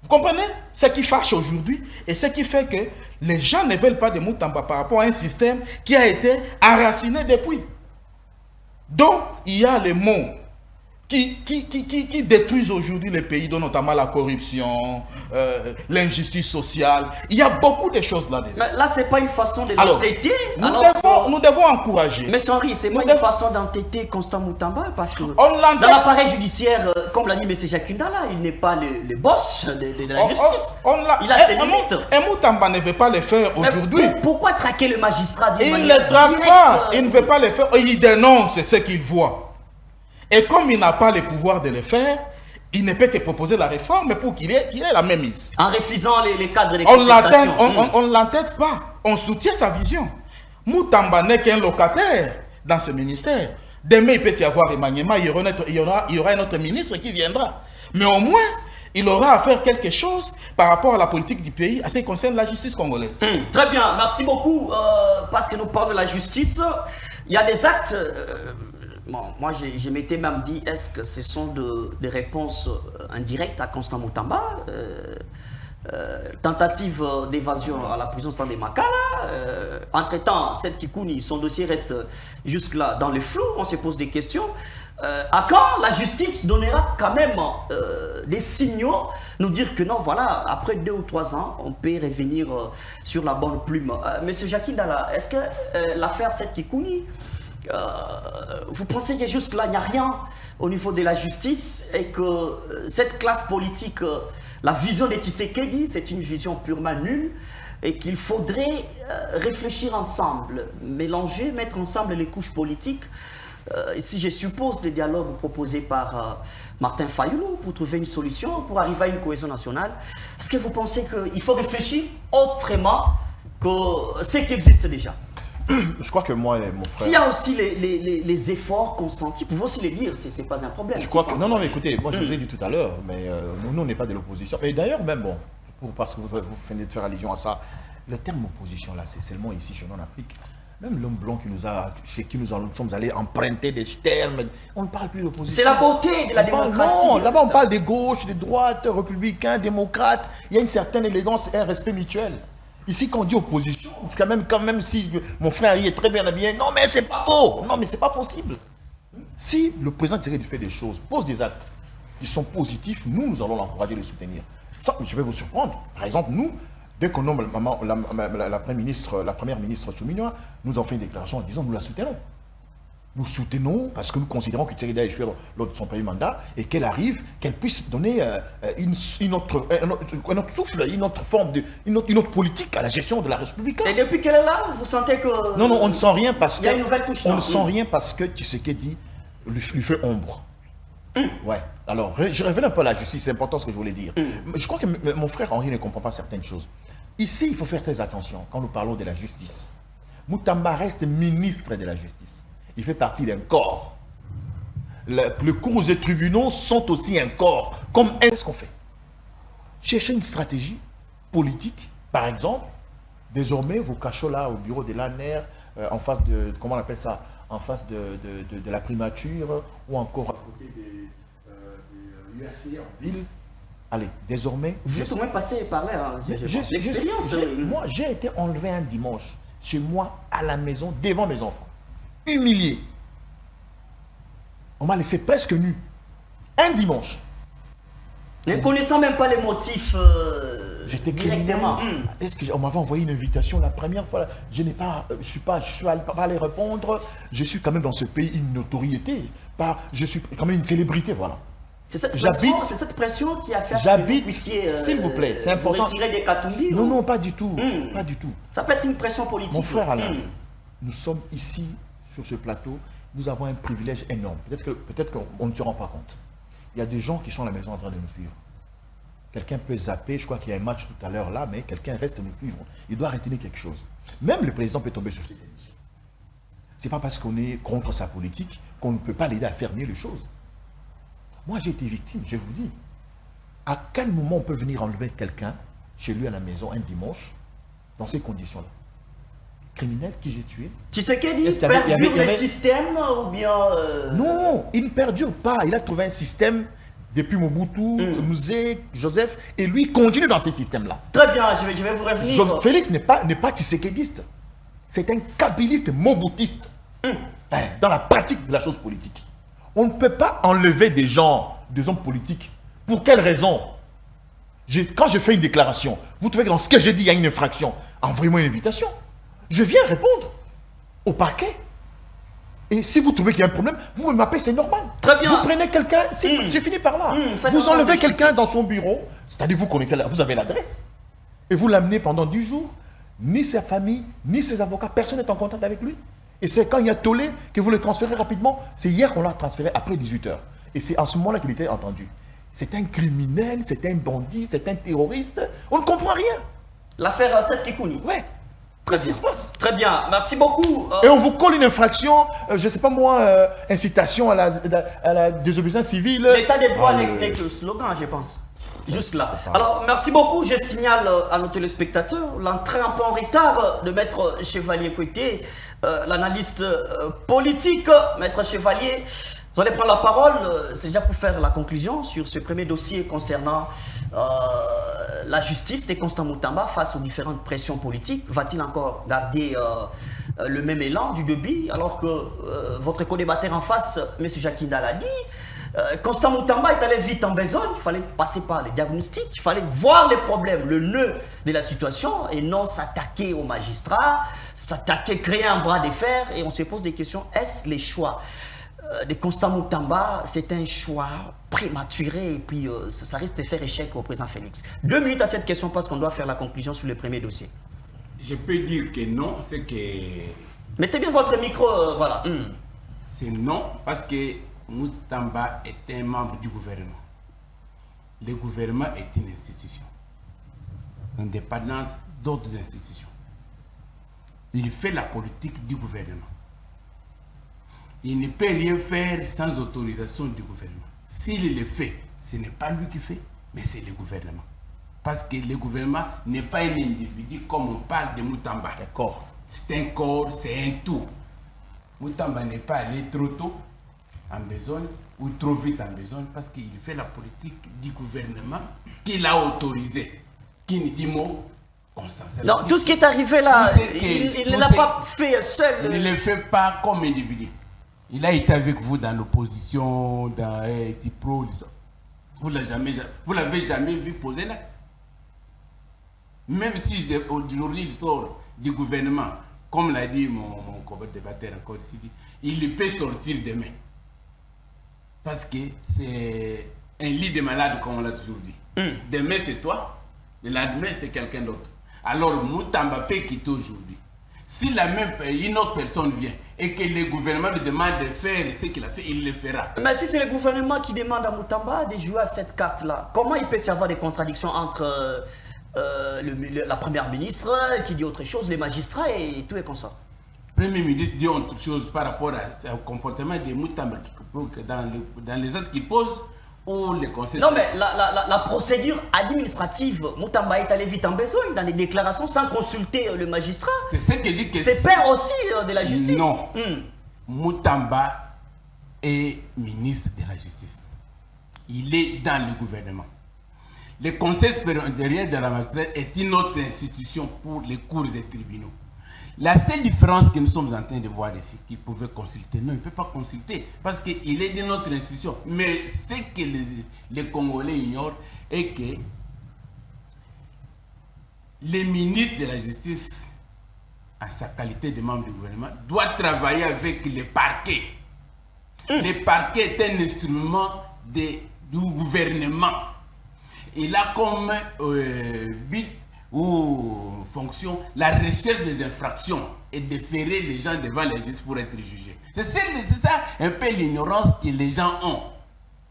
Speaker 4: Vous comprenez? Ce qui fâche aujourd'hui et ce qui fait que les gens ne veulent pas de Moutamba par rapport à un système qui a été enraciné depuis. Donc, il y a les mots qui détruisent aujourd'hui les pays, dont notamment la corruption, l'injustice sociale. Il y a beaucoup de choses là-dedans.
Speaker 2: Mais là, ce n'est pas une façon de l'entêter.
Speaker 4: Nous devons encourager.
Speaker 2: Mais Henri, c'est pas une façon d'entêter Constant Moutamba, parce que dans l'appareil judiciaire, comme l'a dit M. Jacques Ndala, il n'est pas le boss de la justice. Il a ses limites.
Speaker 4: Et Moutamba ne veut pas le faire aujourd'hui.
Speaker 2: Pourquoi traquer le magistrat?
Speaker 4: Il ne le traque pas. Il ne veut pas le faire. Il dénonce ce qu'il voit. Et comme il n'a pas le pouvoir de le faire, il ne peut que proposer la réforme pour qu'il ait la même mise.
Speaker 2: En refusant les cadres de
Speaker 4: concertation. On ne l'entête pas. On soutient sa vision. Moutamba n'est qu'un locataire dans ce ministère. Demain, il peut y avoir remaniement, il y aura un autre ministre qui viendra. Mais au moins, il aura à faire quelque chose par rapport à la politique du pays, à ce qui concerne la justice congolaise.
Speaker 2: Très bien, merci beaucoup. Parce que nous parlons de la justice, il y a des actes... Bon, moi, je m'étais même dit, est-ce que ce sont des réponses indirectes à Constant Moutamba, tentative d'évasion à la prison sans des Makala. Entre-temps, cette Kikouni, son dossier reste jusque-là dans le flou. On se pose des questions. À quand la justice donnera quand même des signaux, nous dire que non, voilà, après 2 ou 3 ans, on peut revenir sur la bonne plume. Monsieur Jacques Ndala, est-ce que l'affaire cette Kikouni, vous pensez que jusque-là, il n'y a rien au niveau de la justice et que cette classe politique, la vision de Tshisekedi, c'est une vision purement nulle et qu'il faudrait réfléchir ensemble, mélanger, mettre ensemble les couches politiques. Ici, je suppose le dialogue proposé par Martin Fayulu pour trouver une solution, pour arriver à une cohésion nationale. Est-ce que vous pensez qu'il faut réfléchir autrement que ce qui existe déjà?
Speaker 3: Je crois que moi et mon frère...
Speaker 2: S'il y a aussi les efforts consentis, vous pouvez aussi les dire, c'est pas un problème.
Speaker 3: Je crois que... Non, mais écoutez, moi je vous ai dit tout à l'heure, mais nous on n'est pas de l'opposition. Et d'ailleurs, même bon, parce que vous venez de faire allusion à ça, le terme opposition là, c'est seulement ici chez nous en Afrique. Même l'homme blanc chez qui nous sommes allés emprunter des termes, on ne parle plus d'opposition.
Speaker 2: C'est la beauté de la démocratie.
Speaker 3: Non, là-bas on parle des gauches, des droites, républicains, démocrates. Il y a une certaine élégance et un respect mutuel. Ici, quand on dit opposition, c'est quand même si mon frère y est très bien habillé, non mais c'est pas beau, non mais c'est pas possible. Si le président Tshisekedi fait des choses, pose des actes qui sont positifs, nous allons l'encourager, les soutenir. Ça, je vais vous surprendre. Par exemple, nous, dès qu'on nomme la première ministre Souminoa, nous en fait une déclaration en disant nous la soutenons. Nous soutenons parce que nous considérons que Tshisekedi a échoué lors de son premier mandat et qu'elle arrive, qu'elle puisse donner un autre souffle, une autre forme, une autre politique à la gestion de la République.
Speaker 2: Et depuis qu'elle est là, vous sentez que...
Speaker 3: Non, on ne sent rien parce que...
Speaker 2: Il y a une nouvelle touche.
Speaker 3: On ne sent rien parce que Tshisekedi lui fait ombre. Ouais. Alors, je reviens un peu à la justice, c'est important ce que je voulais dire. Je crois que mon frère Henri ne comprend pas certaines choses. Ici, il faut faire très attention quand nous parlons de la justice. Moutamba reste ministre de la justice. Il fait partie d'un corps. Les cours et tribunaux sont aussi un corps. Qu'est-ce qu'on fait? Chercher une stratégie politique, par exemple. Désormais, vos cachots là au bureau de l'ANER, en face de, comment on appelle ça, en face de la primature, ou encore à côté des UAC en ville. Allez, désormais...
Speaker 2: Vous êtes au moins passé par là, l'expérience.
Speaker 3: Moi, j'ai été enlevé un dimanche, chez moi, à la maison, devant mes enfants. Humilié. On m'a laissé presque nu. Un dimanche.
Speaker 2: Ne connaissant même pas les motifs
Speaker 3: j'étais
Speaker 2: directement.
Speaker 3: Est-ce qu'on m'avait envoyé une invitation la première fois? Je suis pas allé répondre. Je suis quand même dans ce pays une notoriété. Je suis quand même une célébrité, voilà.
Speaker 2: C'est cette pression qui a fait
Speaker 3: que
Speaker 2: vous puissiez,
Speaker 3: s'il vous plaît, c'est important.
Speaker 2: Retirer des Katumbi.
Speaker 3: Non, pas du tout. Pas du tout.
Speaker 2: Ça peut être une pression politique.
Speaker 3: Mon frère Alain, nous sommes ici, sur ce plateau, nous avons un privilège énorme. Peut-être qu'on ne se rend pas compte. Il y a des gens qui sont à la maison en train de nous suivre. Quelqu'un peut zapper, je crois qu'il y a un match tout à l'heure là, mais quelqu'un reste à nous suivre. Il doit retenir quelque chose. Même le président peut tomber sur cette émission. Ce n'est pas parce qu'on est contre sa politique qu'on ne peut pas l'aider à faire mieux les choses. Moi, j'ai été victime, je vous dis. À quel moment on peut venir enlever quelqu'un chez lui à la maison un dimanche, dans ces conditions-là? Criminel qui j'ai tué.
Speaker 2: Tu sais qu'il dit perdure le système ou bien...
Speaker 3: Non, il ne perdure pas. Il a trouvé un système depuis Mobutu, Mouzé, Joseph, et lui continue dans ces systèmes-là.
Speaker 2: Très bien, je vais vous revenir.
Speaker 3: Félix n'est pas tshisekidiste. C'est un kabiliste mobutiste. Dans la pratique de la chose politique. On ne peut pas enlever des gens, des hommes politiques. Pour quelle raison? Quand je fais une déclaration, vous trouvez que dans ce que j'ai dit, il y a une infraction. Envoyez-moi une invitation. Je viens répondre au parquet. Et si vous trouvez qu'il y a un problème, vous m'appelez, c'est normal.
Speaker 2: Très bien.
Speaker 3: Vous prenez quelqu'un, j'ai fini par là. Vous enlevez quelqu'un dans son bureau, c'est-à-dire vous avez l'adresse, et vous l'amenez pendant 10 jours, ni sa famille, ni ses avocats, personne n'est en contact avec lui. Et c'est quand il y a tollé que vous le transférez rapidement. C'est hier qu'on l'a transféré après 18 h. Et c'est en ce moment-là qu'il était entendu. C'est un criminel, c'est un bandit, c'est un terroriste. On ne comprend rien.
Speaker 2: L'affaire Seth Kikouni.
Speaker 3: Ouais. Qu'est-ce qui se passe?
Speaker 2: Très bien, merci beaucoup.
Speaker 3: Et on vous colle une infraction, je ne sais pas moi, incitation à la désobéissance civile.
Speaker 2: L'état des droits n'est que le slogan, je pense. Juste là. Alors, merci beaucoup. Je signale à nos téléspectateurs l'entrée un peu en retard de Maître Chevalier Kouété, l'analyste politique. Maître Chevalier, vous allez prendre la parole. C'est déjà pour faire la conclusion sur ce premier dossier concernant la justice de Constant Moutamba face aux différentes pressions politiques. Va-t-il encore garder le même élan du début alors que votre co-débatteur en face, M. Jakinda l'a dit? Constant Moutamba est allé vite en besogne, il fallait passer par les diagnostics, il fallait voir les problèmes, le nœud de la situation et non s'attaquer aux magistrats, créer un bras de fer. Et on se pose des questions, est-ce les choix de Constant Moutamba, c'est un choix prématuré et puis ça risque de faire échec au président Félix? 2 minutes à cette question parce qu'on doit faire la conclusion sur le premier dossier.
Speaker 5: Je peux dire que non, c'est que...
Speaker 2: Mettez bien votre micro, voilà.
Speaker 5: C'est non parce que Moutamba est un membre du gouvernement. Le gouvernement est une institution, indépendante d'autres institutions. il fait la politique du gouvernement. Il ne peut rien faire sans autorisation du gouvernement. S'il le fait, ce n'est pas lui qui fait, mais c'est le gouvernement. Parce que le gouvernement n'est pas un individu comme on parle de Moutamba.
Speaker 3: D'accord.
Speaker 5: C'est un corps, c'est un tout. Moutamba n'est pas allé trop tôt en besogne ou trop vite en besogne parce qu'il fait la politique du gouvernement qu'il a autorisé. Qui ne dit mot consent.
Speaker 2: Non, tout ce qui est arrivé là, il ne l'a pas fait seul.
Speaker 5: Il ne le fait pas comme individu. Il a été avec vous dans l'opposition, dans Tipro. Vous ne l'avez jamais vu poser l'acte. Même si aujourd'hui il sort du gouvernement, comme l'a dit mon co-débatteur encore ici, il peut sortir demain. Parce que c'est un lit de malade, comme on l'a toujours dit. Demain c'est toi, le lendemain c'est quelqu'un d'autre. Alors Moutamba peut quitter aujourd'hui. Si une autre personne vient et que le gouvernement lui demande de faire ce qu'il a fait, il le fera.
Speaker 2: Mais si c'est le gouvernement qui demande à Moutamba de jouer à cette carte-là, comment il peut y avoir des contradictions entre la première ministre qui dit autre chose, les magistrats et tout est comme ça?
Speaker 5: Le Premier ministre dit autre chose par rapport au comportement de Moutamba dans les actes qu'il pose ou les conseils.
Speaker 2: Non, mais la procédure administrative, Moutamba est allé vite en besogne dans les déclarations sans consulter le magistrat.
Speaker 5: C'est ce que dit que
Speaker 2: c'est père aussi de la justice.
Speaker 5: Non. Moutamba est ministre de la justice. Il est dans le gouvernement. Le Conseil supérieur de la magistrature est une autre institution pour les cours et tribunaux. La seule différence que nous sommes en train de voir ici, qu'il pouvait consulter, non, il ne peut pas consulter parce qu'il est de notre institution. Mais ce que les Congolais ignorent est que le ministre de la Justice, à sa qualité de membre du gouvernement, doit travailler avec les parquets. Le parquet est un instrument du gouvernement. Il a comme but ou fonction la recherche des infractions et de ferrer les gens devant la justice pour être jugés. C'est ça un peu l'ignorance que les gens ont.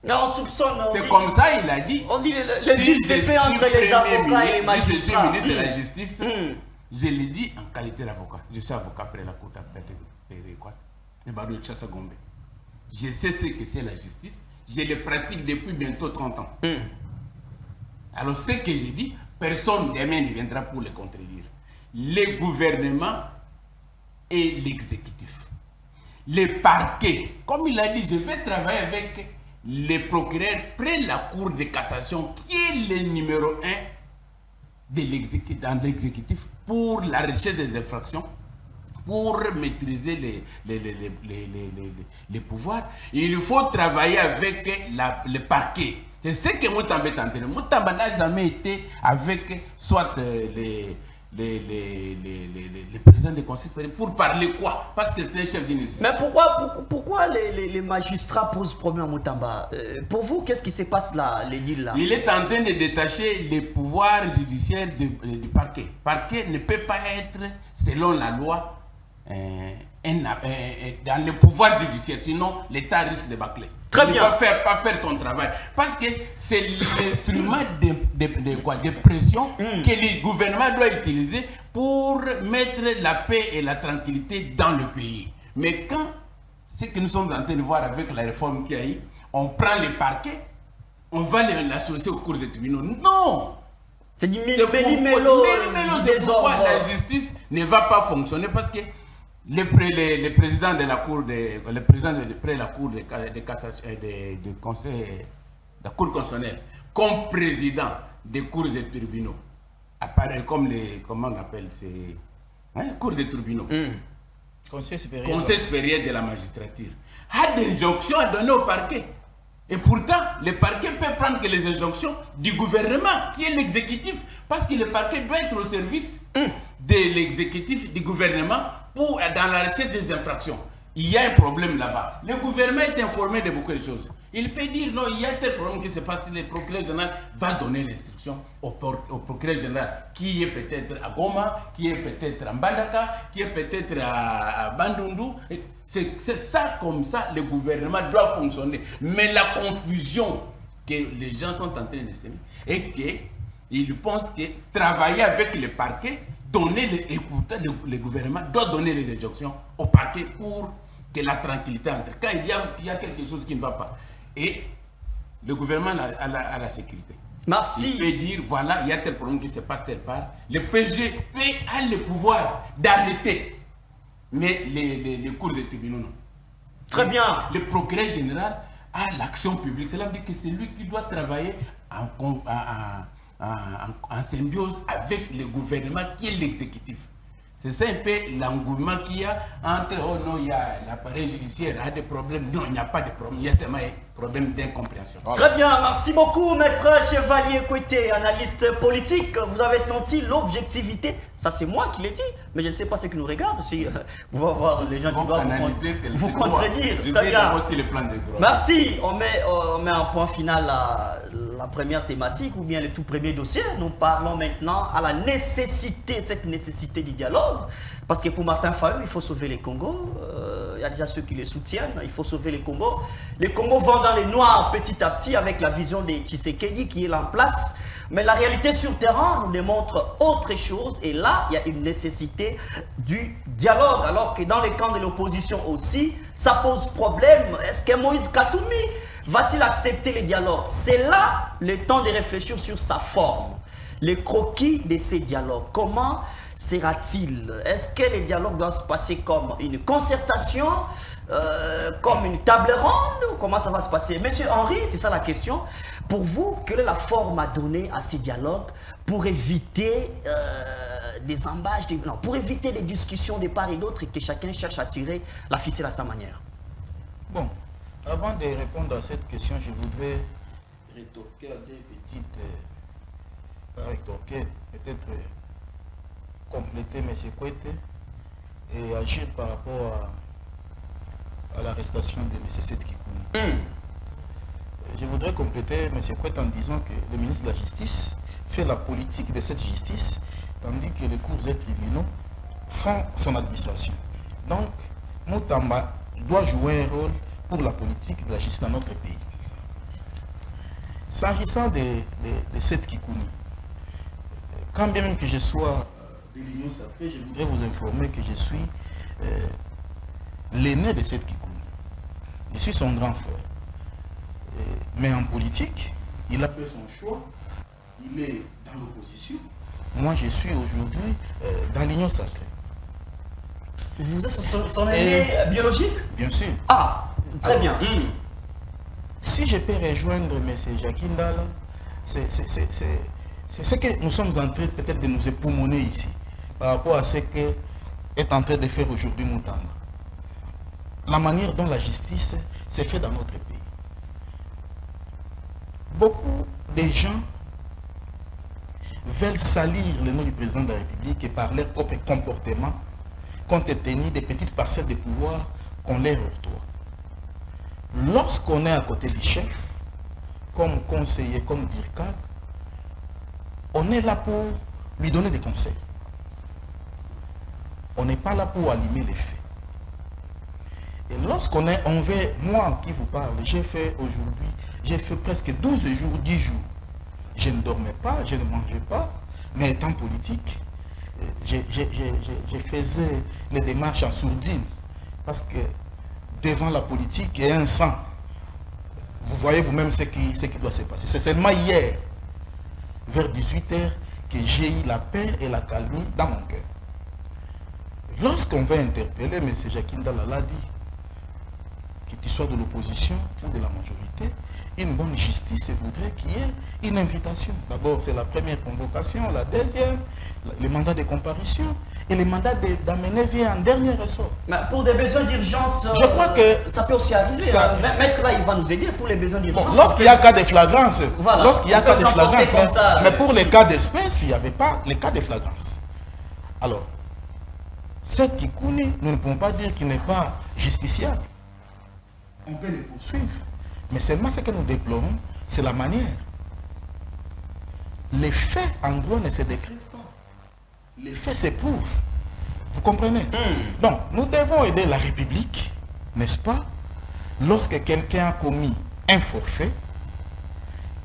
Speaker 2: Non, on soupçonne.
Speaker 5: C'est comme ça, il a dit.
Speaker 2: On dit le deal s'est fait entre les avocats et les magistrats.
Speaker 5: Je suis ministre de la Justice. Je l'ai dit en qualité d'avocat. Je suis avocat après la cour d'appel de Badou Tchassa Gombe. Je sais ce que c'est la justice. Je le pratique depuis bientôt 30 ans. Alors, ce que j'ai dit, personne demain ne viendra pour le contredire. Le gouvernement et l'exécutif. Les parquets, comme il a dit, je vais travailler avec les procureurs près de la Cour de cassation, qui est le numéro 1 dans l'exécutif pour la recherche des infractions, pour maîtriser les pouvoirs. Il faut travailler avec le parquet. C'est ce que Moutamba est en train de faire. Moutamba n'a jamais été avec soit les présidents des conseils pour parler quoi? Parce que c'est un chef d'initiative.
Speaker 2: Mais pourquoi les magistrats posent problème à Moutamba? Pour vous, qu'est-ce qui se passe là, les deals là?
Speaker 5: Il est en train de détacher les pouvoirs judiciaires du parquet. Le parquet ne peut pas être, selon la loi, dans le pouvoir judiciaire, sinon l'État risque de bâcler.
Speaker 2: Très bien.
Speaker 5: Ne pas faire ton travail. Parce que c'est l'instrument de pression que le gouvernement doit utiliser pour mettre la paix et la tranquillité dans le pays. Mais quand ce que nous sommes en train de voir avec la réforme qu'il y a eu, on prend les parquets, on va l'associer aux cours et tribunaux. Non!
Speaker 2: C'est du
Speaker 5: C'est pourquoi la justice ne va pas fonctionner parce que le président de la cour de la cour de cassation de conseil de la cour constitutionnelle comme président des cours et tribunaux apparaît comme comment on appelle ces cours et tribunaux.
Speaker 4: Conseil
Speaker 5: supérieur de la magistrature a des injonctions à donner au parquet. Et pourtant, le parquet peut prendre que les injonctions du gouvernement, qui est l'exécutif, parce que le parquet doit être au service de l'exécutif, du gouvernement, dans la recherche des infractions. Il y a un problème là-bas. Le gouvernement est informé de beaucoup de choses. Il peut dire non, il y a tel problème qui se passe, le procureur général va donner l'instruction au procureur général, qui est peut-être à Goma, qui est peut-être à Mbandaka, qui est peut-être à Bandundu. C'est ça, comme ça, le gouvernement doit fonctionner. Mais la confusion que les gens sont en train de se mettre est qu'ils pensent que travailler avec le parquet écouter le gouvernement, doit donner les injonctions au parquet pour que la tranquillité entre. Quand il y a quelque chose qui ne va pas, et le gouvernement a la sécurité.
Speaker 2: Merci.
Speaker 5: Il peut dire, voilà, il y a tel problème qui se passe telle part. Le PG a le pouvoir d'arrêter, mais les cours et tribunaux non.
Speaker 2: Très bien.
Speaker 5: Le progrès général a l'action publique. Cela veut dire que c'est lui qui doit travailler en symbiose avec le gouvernement qui est l'exécutif. C'est ça un peu l'engouement qu'il y a entre, oh non, il y a l'appareil judiciaire, il y a des problèmes. Non, il n'y a pas de problème, il y a seulement un problème d'incompréhension.
Speaker 2: Très bien, merci beaucoup, maître Chevalier Kouété, analyste politique. Vous avez senti l'objectivité, ça c'est moi qui l'ai dit, mais je ne sais pas ce qui nous regarde, si vous allez voir les gens qui doivent vous contredire. Très bien.
Speaker 5: Aussi le plan de droit.
Speaker 2: Merci, on met un point final à la première thématique ou bien le tout premier dossier. Nous parlons maintenant à la nécessité, cette nécessité du dialogue. Parce que pour Martin Fayulu, il faut sauver les Congos. Il y a déjà ceux qui les soutiennent. Il faut sauver les Congos. Les Congos vont dans les noirs petit à petit avec la vision de Tshisekedi qui est là en place. Mais la réalité sur terrain nous démontre autre chose. Et là, il y a une nécessité du dialogue. Alors que dans les camps de l'opposition aussi, ça pose problème. Est-ce que Moïse Katumbi va-t-il accepter les dialogues? C'est là le temps de réfléchir sur sa forme. Les croquis de ces dialogues. Comment sera-t-il? Est-ce que les dialogues doivent se passer comme une concertation, comme une table ronde? Comment ça va se passer? Monsieur Henri, c'est ça la question. Pour vous, quelle est la forme à donner à ces dialogues pour éviter des embages, pour éviter les discussions de part et d'autre et que chacun cherche à tirer la ficelle à sa manière?
Speaker 4: Bon, avant de répondre à cette question, je voudrais rétorquer à des petites... rétorquer, peut-être compléter M. Kouété et agir par rapport à l'arrestation de M. Seth Kikouni. Je voudrais compléter M. Kouété en disant que le ministre de la Justice fait la politique de cette justice, tandis que les cours et tribunaux font son administration. Donc, Moutamba doit jouer un rôle pour la politique de la justice dans notre pays. S'agissant de Seth Kikouni, quand bien même que je sois de l'Union sacrée, je voudrais vous informer que je suis l'aîné de Seth Kikouni. Je suis son grand frère. Mais en politique, il a fait son choix. Il est dans l'opposition. Moi, je suis aujourd'hui dans l'Union sacrée.
Speaker 2: Vous êtes son aîné biologique?
Speaker 4: Bien sûr.
Speaker 2: Ah, très bien.
Speaker 4: Si je peux rejoindre M. Jacques Ndala, c'est ce que nous sommes en train peut-être de nous époumoner ici, par rapport à ce que est en train de faire aujourd'hui Moutamba. La manière dont la justice s'est faite dans notre pays. Beaucoup de gens veulent salir le nom du président de la République et par leur propre comportement, compte tenu des petites parcelles de pouvoir qu'on leur octroie. Lorsqu'on est à côté du chef, comme conseiller, comme DIRCAD, on est là pour lui donner des conseils. On n'est pas là pour allumer les faits. Et lorsqu'on est envers, moi qui vous parle, j'ai fait aujourd'hui, j'ai fait presque 12 jours, 10 jours. Je ne dormais pas, je ne mangeais pas, mais étant politique, je faisais les démarches en sourdine. Parce que devant la politique, il y a un sang. Vous voyez vous-même ce qui doit se passer. C'est seulement hier, vers 18h, que j'ai eu la paix et la calmie dans mon cœur. Lorsqu'on va interpeller, M. Jacques Ndala l'a dit, que tu sois de l'opposition ou de la majorité, une bonne justice voudrait qu'il y ait une invitation. D'abord, c'est la première convocation, la deuxième, le mandat de comparution, et le mandat d'amener vient en dernier ressort.
Speaker 2: Mais pour des besoins d'urgence,
Speaker 4: je crois que
Speaker 2: ça peut aussi arriver. Maître là, il va nous aider pour les besoins d'urgence.
Speaker 4: Bon, lorsqu'il y a cas de flagrance,
Speaker 2: voilà,
Speaker 4: lorsqu'il y a cas de flagrance, mais pour les cas d'espèce, il n'y avait pas les cas de flagrance. Alors, Seth Kikouni, nous ne pouvons pas dire qu'il n'est pas justiciable. On peut les poursuivre. Mais seulement ce que nous déplorons, c'est la manière. Les faits en droit ne se décrivent pas. Les faits s'éprouvent. Vous comprenez? Donc, nous devons aider la République, n'est-ce pas, lorsque quelqu'un a commis un forfait,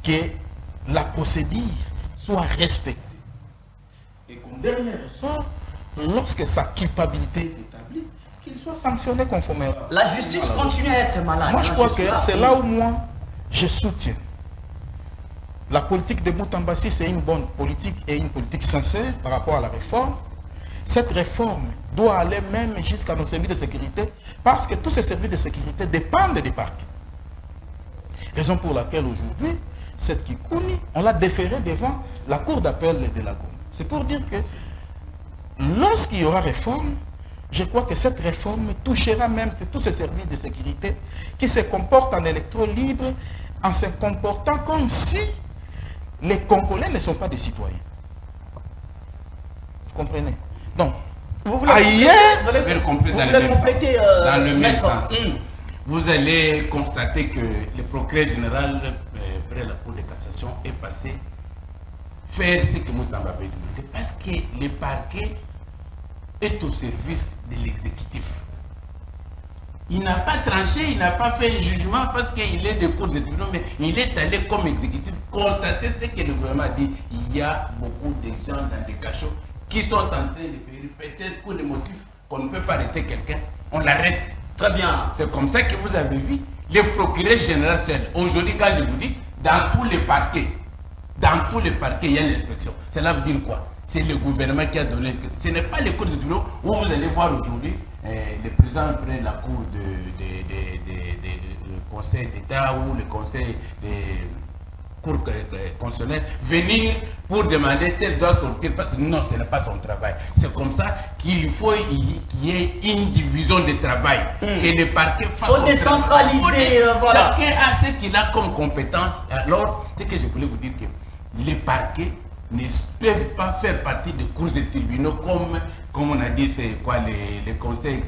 Speaker 4: que la procédure soit respectée. et qu'en dernier ressort, lorsque sa culpabilité est établie, qu'il soit sanctionné conformément.
Speaker 2: La justice continue à être malade.
Speaker 4: Moi, je crois que c'est là où moi, je soutiens. La politique de Boutambassi, c'est une bonne politique et une politique sincère par rapport à la réforme. Cette réforme doit aller même jusqu'à nos services de sécurité parce que tous ces services de sécurité dépendent des parcs. Raison pour laquelle aujourd'hui, cette Kikouni, on l'a déféré devant la cour d'appel de la Gombe. C'est pour dire que lorsqu'il y aura réforme, je crois que cette réforme touchera même tous ces services de sécurité qui se comportent en électro libre, en se comportant comme si les Congolais ne sont pas des citoyens. Vous comprenez? Donc,
Speaker 2: vous voulez
Speaker 5: compléter dans le même sens. Vous allez constater que le procureur général près la Cour de cassation est passé faire ce que Moutamba avait demandé parce que le parquet est au service de l'exécutif. Il n'a pas tranché, il n'a pas fait un jugement parce qu'il est de cours de tribunaux, mais il est allé comme exécutif constater ce que le gouvernement a dit. Il y a beaucoup de gens dans des cachots qui sont en train de faire peut-être pour des motifs qu'on ne peut pas arrêter quelqu'un, on l'arrête.
Speaker 2: Très bien.
Speaker 5: C'est comme ça que vous avez vu le procureur général seul. Aujourd'hui, quand je vous dis, dans tous les parquets, il y a l'inspection. Cela veut dire quoi? C'est le gouvernement qui a donné. Ce n'est pas les cours de tribunaux où vous allez voir aujourd'hui le président près de la cour du conseil d'État ou le conseil des cours constitutionnels venir pour demander tel doit sortir parce que non, ce n'est pas son travail. C'est comme ça qu'il faut qu'il y ait une division de travail, que les parquets fassent.
Speaker 2: Il faut décentraliser. Voilà.
Speaker 5: Chacun a ce qu'il a comme compétence. Alors, ce que je voulais vous dire que les parquets ne peuvent pas faire partie des cours de tribunaux comme on a dit, c'est quoi les conseils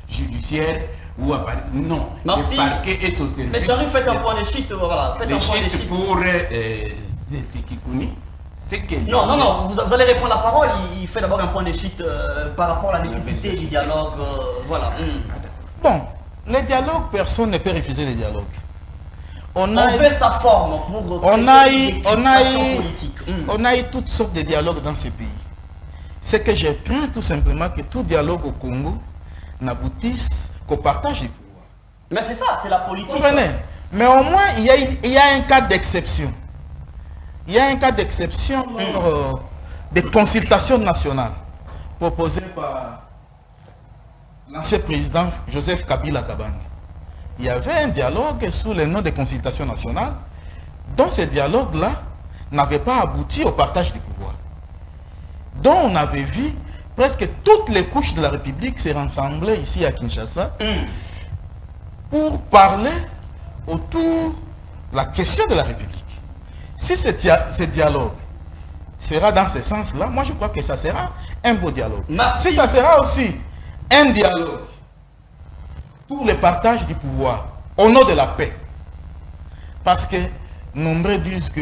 Speaker 5: judiciaires ou à Paris. Non,
Speaker 2: merci.
Speaker 5: Le parquet est au service.
Speaker 2: Mais ça lui fait un point de chute, voilà. Faites un point de chute.
Speaker 5: Pour Kikouni, c'est que...
Speaker 2: Non, vous allez répondre la parole. Il fait d'abord un point de chute par rapport à la nécessité du dialogue. Voilà.
Speaker 4: Bon, les dialogues, personne ne peut refuser les dialogues. On
Speaker 2: fait sa forme pour
Speaker 4: on a eu toutes sortes de dialogues dans ce pays. C'est que je crains tout simplement que tout dialogue au Congo n'aboutisse qu'au partage du pouvoir.
Speaker 2: Mais c'est ça, c'est la politique.
Speaker 4: Vous comprenez? Mais au moins, il y a un cas d'exception. Il y a un cas d'exception des consultations nationales proposées par l'ancien président Joseph Kabila Kabange. Il y avait un dialogue sous le nom de consultations nationales, dont ce dialogue-là n'avait pas abouti au partage du pouvoir. Dont on avait vu presque toutes les couches de la République se rassembler ici à Kinshasa pour parler autour de la question de la République. Si ce dialogue sera dans ce sens-là, moi je crois que ça sera un beau dialogue.
Speaker 2: Merci.
Speaker 4: Si ça sera aussi un dialogue pour le partage du pouvoir, au nom de la paix. Parce que nombreux disent que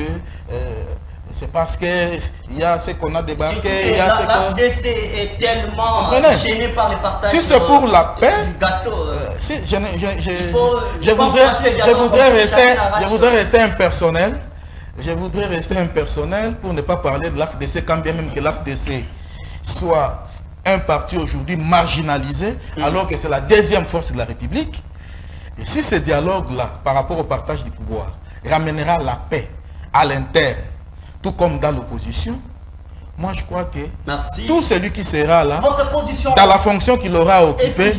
Speaker 4: c'est parce qu'il y a ce qu'on a débarqué, il y a ce qu'on...
Speaker 2: l'AFDC est tellement gêné par les partages
Speaker 4: si c'est pour la paix,
Speaker 2: du gâteau.
Speaker 4: Je voudrais rester impersonnel. Je voudrais rester impersonnel pour ne pas parler de l'AFDC, quand bien même que l'AFDC soit un parti aujourd'hui marginalisé, alors que c'est la deuxième force de la République. Et si ce dialogue-là, par rapport au partage du pouvoir, ramènera la paix à l'interne, tout comme dans l'opposition, moi je crois que tout celui qui sera là, dans la fonction qu'il aura occupée,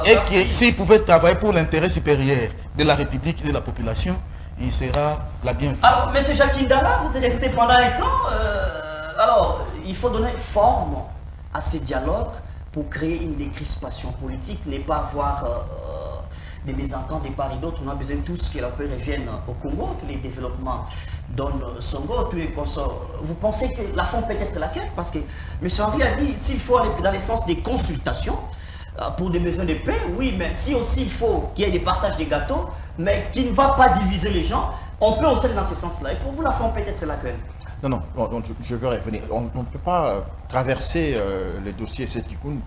Speaker 4: et s'il pouvait travailler pour l'intérêt supérieur de la République et de la population, il sera la bienvenue.
Speaker 2: Alors, M. Jacques Ndala, vous êtes resté pendant un temps. Alors, il faut donner forme à ces dialogues pour créer une décrispation politique, ne pas avoir des mésententes de part et d'autre. On a besoin tous que la paix revienne au Congo, que les développements donnent son go, tous les consorts. Vous pensez que la forme peut être laquelle? Parce que M. Henry a dit, s'il faut aller dans le sens des consultations, pour des besoins de paix, oui, mais si aussi il faut qu'il y ait des partages de gâteaux, mais qui ne va pas diviser les gens, on peut aussi aller dans ce sens-là. Et pour vous, la forme peut être laquelle?
Speaker 3: Non, je veux revenir. On ne peut pas traverser le dossier Setikun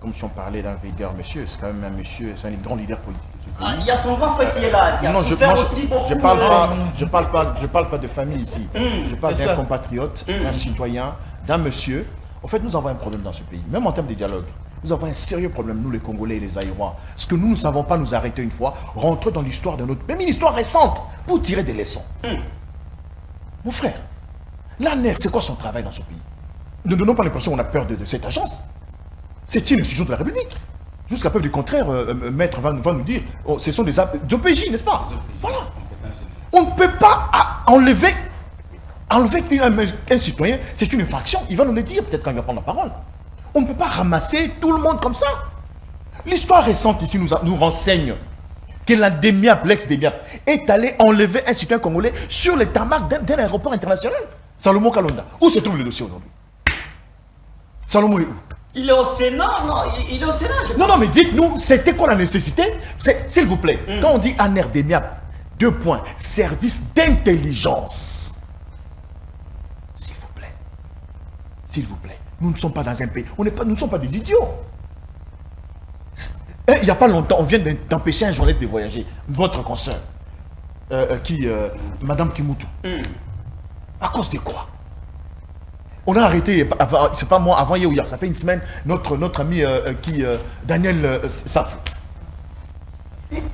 Speaker 3: comme si on parlait d'un leader, monsieur. C'est quand même un monsieur, c'est un grand leader politique.
Speaker 2: Il y a son grand frère qui est là, qui a souffert aussi beaucoup.
Speaker 3: Je parle pas de famille ici. Je parle d'un compatriote, d'un citoyen, d'un monsieur. En fait, nous avons un problème dans ce pays, même en termes de dialogue. Nous avons un sérieux problème, nous les Congolais et les Aïrois. Ce que nous ne savons pas nous arrêter une fois, rentrer dans l'histoire de notre... Même une histoire récente, pour tirer des leçons. Mon frère, l'ANER, c'est quoi son travail dans ce pays? Ne donnons pas l'impression qu'on a peur de cette agence. C'est une institution de la République. Jusqu'à preuve du contraire, Maître va nous dire, oh, ce sont des OPJ, n'est-ce pas? Voilà. On ne peut pas enlever un citoyen, c'est une infraction. Il va nous le dire, peut-être quand il va prendre la parole. On ne peut pas ramasser tout le monde comme ça. L'histoire récente ici nous renseigne que la DEMIAP, l'ex-DEMIAP, est allé enlever un citoyen congolais sur le tarmac d'un aéroport international. Salomon Kalonda. Où se trouve le dossier aujourd'hui? Salomon est où?
Speaker 2: Il est au Sénat, non? Il est au Sénat.
Speaker 3: Non, mais dites-nous, c'était quoi la nécessité? S'il vous plaît, quand on dit ANER DEMIAP, 2 points, service d'intelligence. S'il vous plaît. S'il vous plaît. Nous ne sommes pas dans un pays. Nous ne sommes pas des idiots. Il n'y a pas longtemps, on vient d'empêcher un journaliste de voyager. Votre consoeur. Madame Kimutu. À cause de quoi? On a arrêté, c'est pas moi, avant hier ou hier, ça fait une semaine, notre ami Daniel Safou.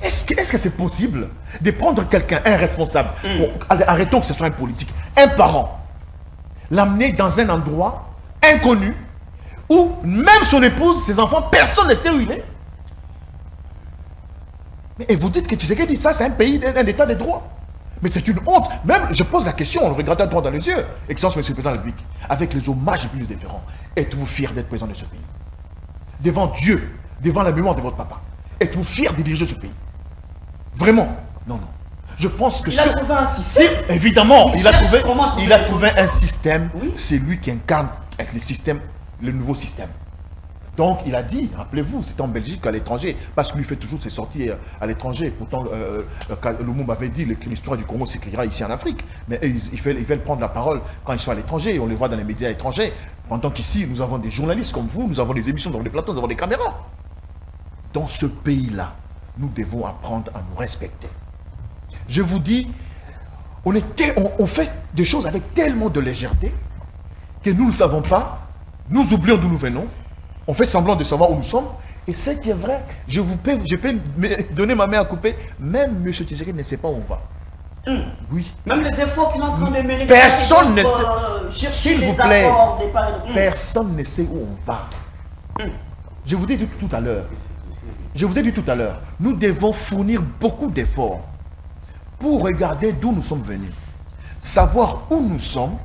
Speaker 3: Est-ce que c'est possible de prendre quelqu'un, un responsable, arrêtons que ce soit un politique, un parent, l'amener dans un endroit inconnu, où même son épouse, ses enfants, personne ne sait où il est? Et vous dites que Tshisekedi dit ça, c'est un pays, un état de droit. Mais c'est une honte. Même, je pose la question, on le regarde droit dans les yeux. Excellence, Monsieur le Président de la République, avec les hommages les plus différents, êtes-vous fier d'être président de ce pays? Devant Dieu, devant la mémoire de votre papa, êtes-vous fier de diriger ce pays? Vraiment? Non. Je pense que...
Speaker 2: Il a trouvé un système.
Speaker 3: Si, évidemment, il a trouvé un système.
Speaker 2: Oui.
Speaker 3: C'est lui qui incarne le système, le nouveau système. Donc, il a dit, rappelez-vous, c'était en Belgique, à l'étranger, parce que lui fait toujours ses sorties à l'étranger. Pourtant, Lumumba avait dit que l'histoire du Congo s'écrira ici en Afrique. Mais eux, ils veulent prendre la parole quand ils sont à l'étranger. On les voit dans les médias étrangers. Pendant qu'ici, nous avons des journalistes comme vous, nous avons des émissions, nous avons des plateaux, nous avons des caméras. Dans ce pays-là, nous devons apprendre à nous respecter. Je vous dis, on fait des choses avec tellement de légèreté que nous ne savons pas, nous oublions d'où nous venons. On fait semblant de savoir où nous sommes. Et ce qui est vrai, je peux me donner ma main à couper. Même M. Tshisekedi ne sait pas où on va. Oui.
Speaker 2: Même les efforts qu'il est en train de mener.
Speaker 3: Personne ne sait. S'il vous plaît. Personne ne sait où on va. Je vous ai dit tout à l'heure. Nous devons fournir beaucoup d'efforts pour regarder d'où nous sommes venus. Savoir où nous sommes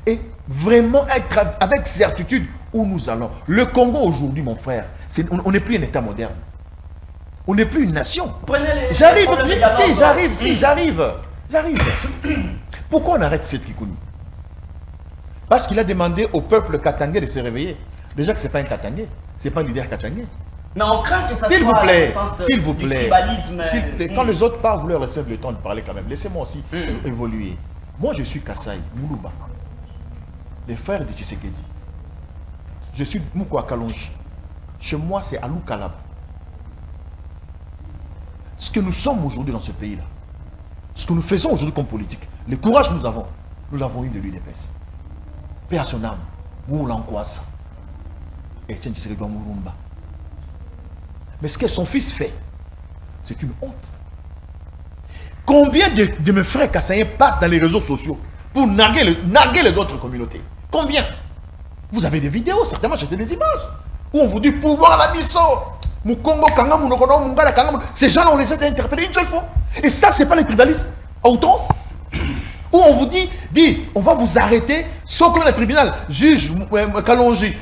Speaker 3: et vraiment être avec certitude où nous allons. Le Congo aujourd'hui, mon frère, on n'est plus un État moderne. On n'est plus une nation. J'arrive. Pourquoi on arrête cette Kikouni? Parce qu'il a demandé au peuple katangais de se réveiller. Déjà que ce n'est pas un katangais, ce n'est pas un leader katangais.
Speaker 2: Mais on craint que ça
Speaker 3: S'il
Speaker 2: soit
Speaker 3: vous plaît,
Speaker 2: du tribalisme.
Speaker 3: Quand les autres parlent, vous leur laissez le temps de parler quand même. Laissez-moi aussi évoluer. Moi, je suis Kassai, Moulouba, les frères de Tshisekedi. Je suis Moukwa Kalonji. Chez moi, c'est Alou Kalab. Ce que nous sommes aujourd'hui dans ce pays-là, ce que nous faisons aujourd'hui comme politique, le courage que nous l'avons eu de l'UDPS. Paix à son âme, Moulankwasa, Etienne Tshisekedi Moulumba. Mais ce que son fils fait, c'est une honte. Combien de mes frères kassaïens passent dans les réseaux sociaux pour narguer les autres communautés? Combien? Vous avez des vidéos, certainement, j'ai des images, où on vous dit pouvoir la misso. Ces gens-là, on les a interpellés une seule fois. Et ça, c'est pas le tribalisme à outrance. Où on vous dit, on va vous arrêter, sauf que le tribunal, juge, Kalonji,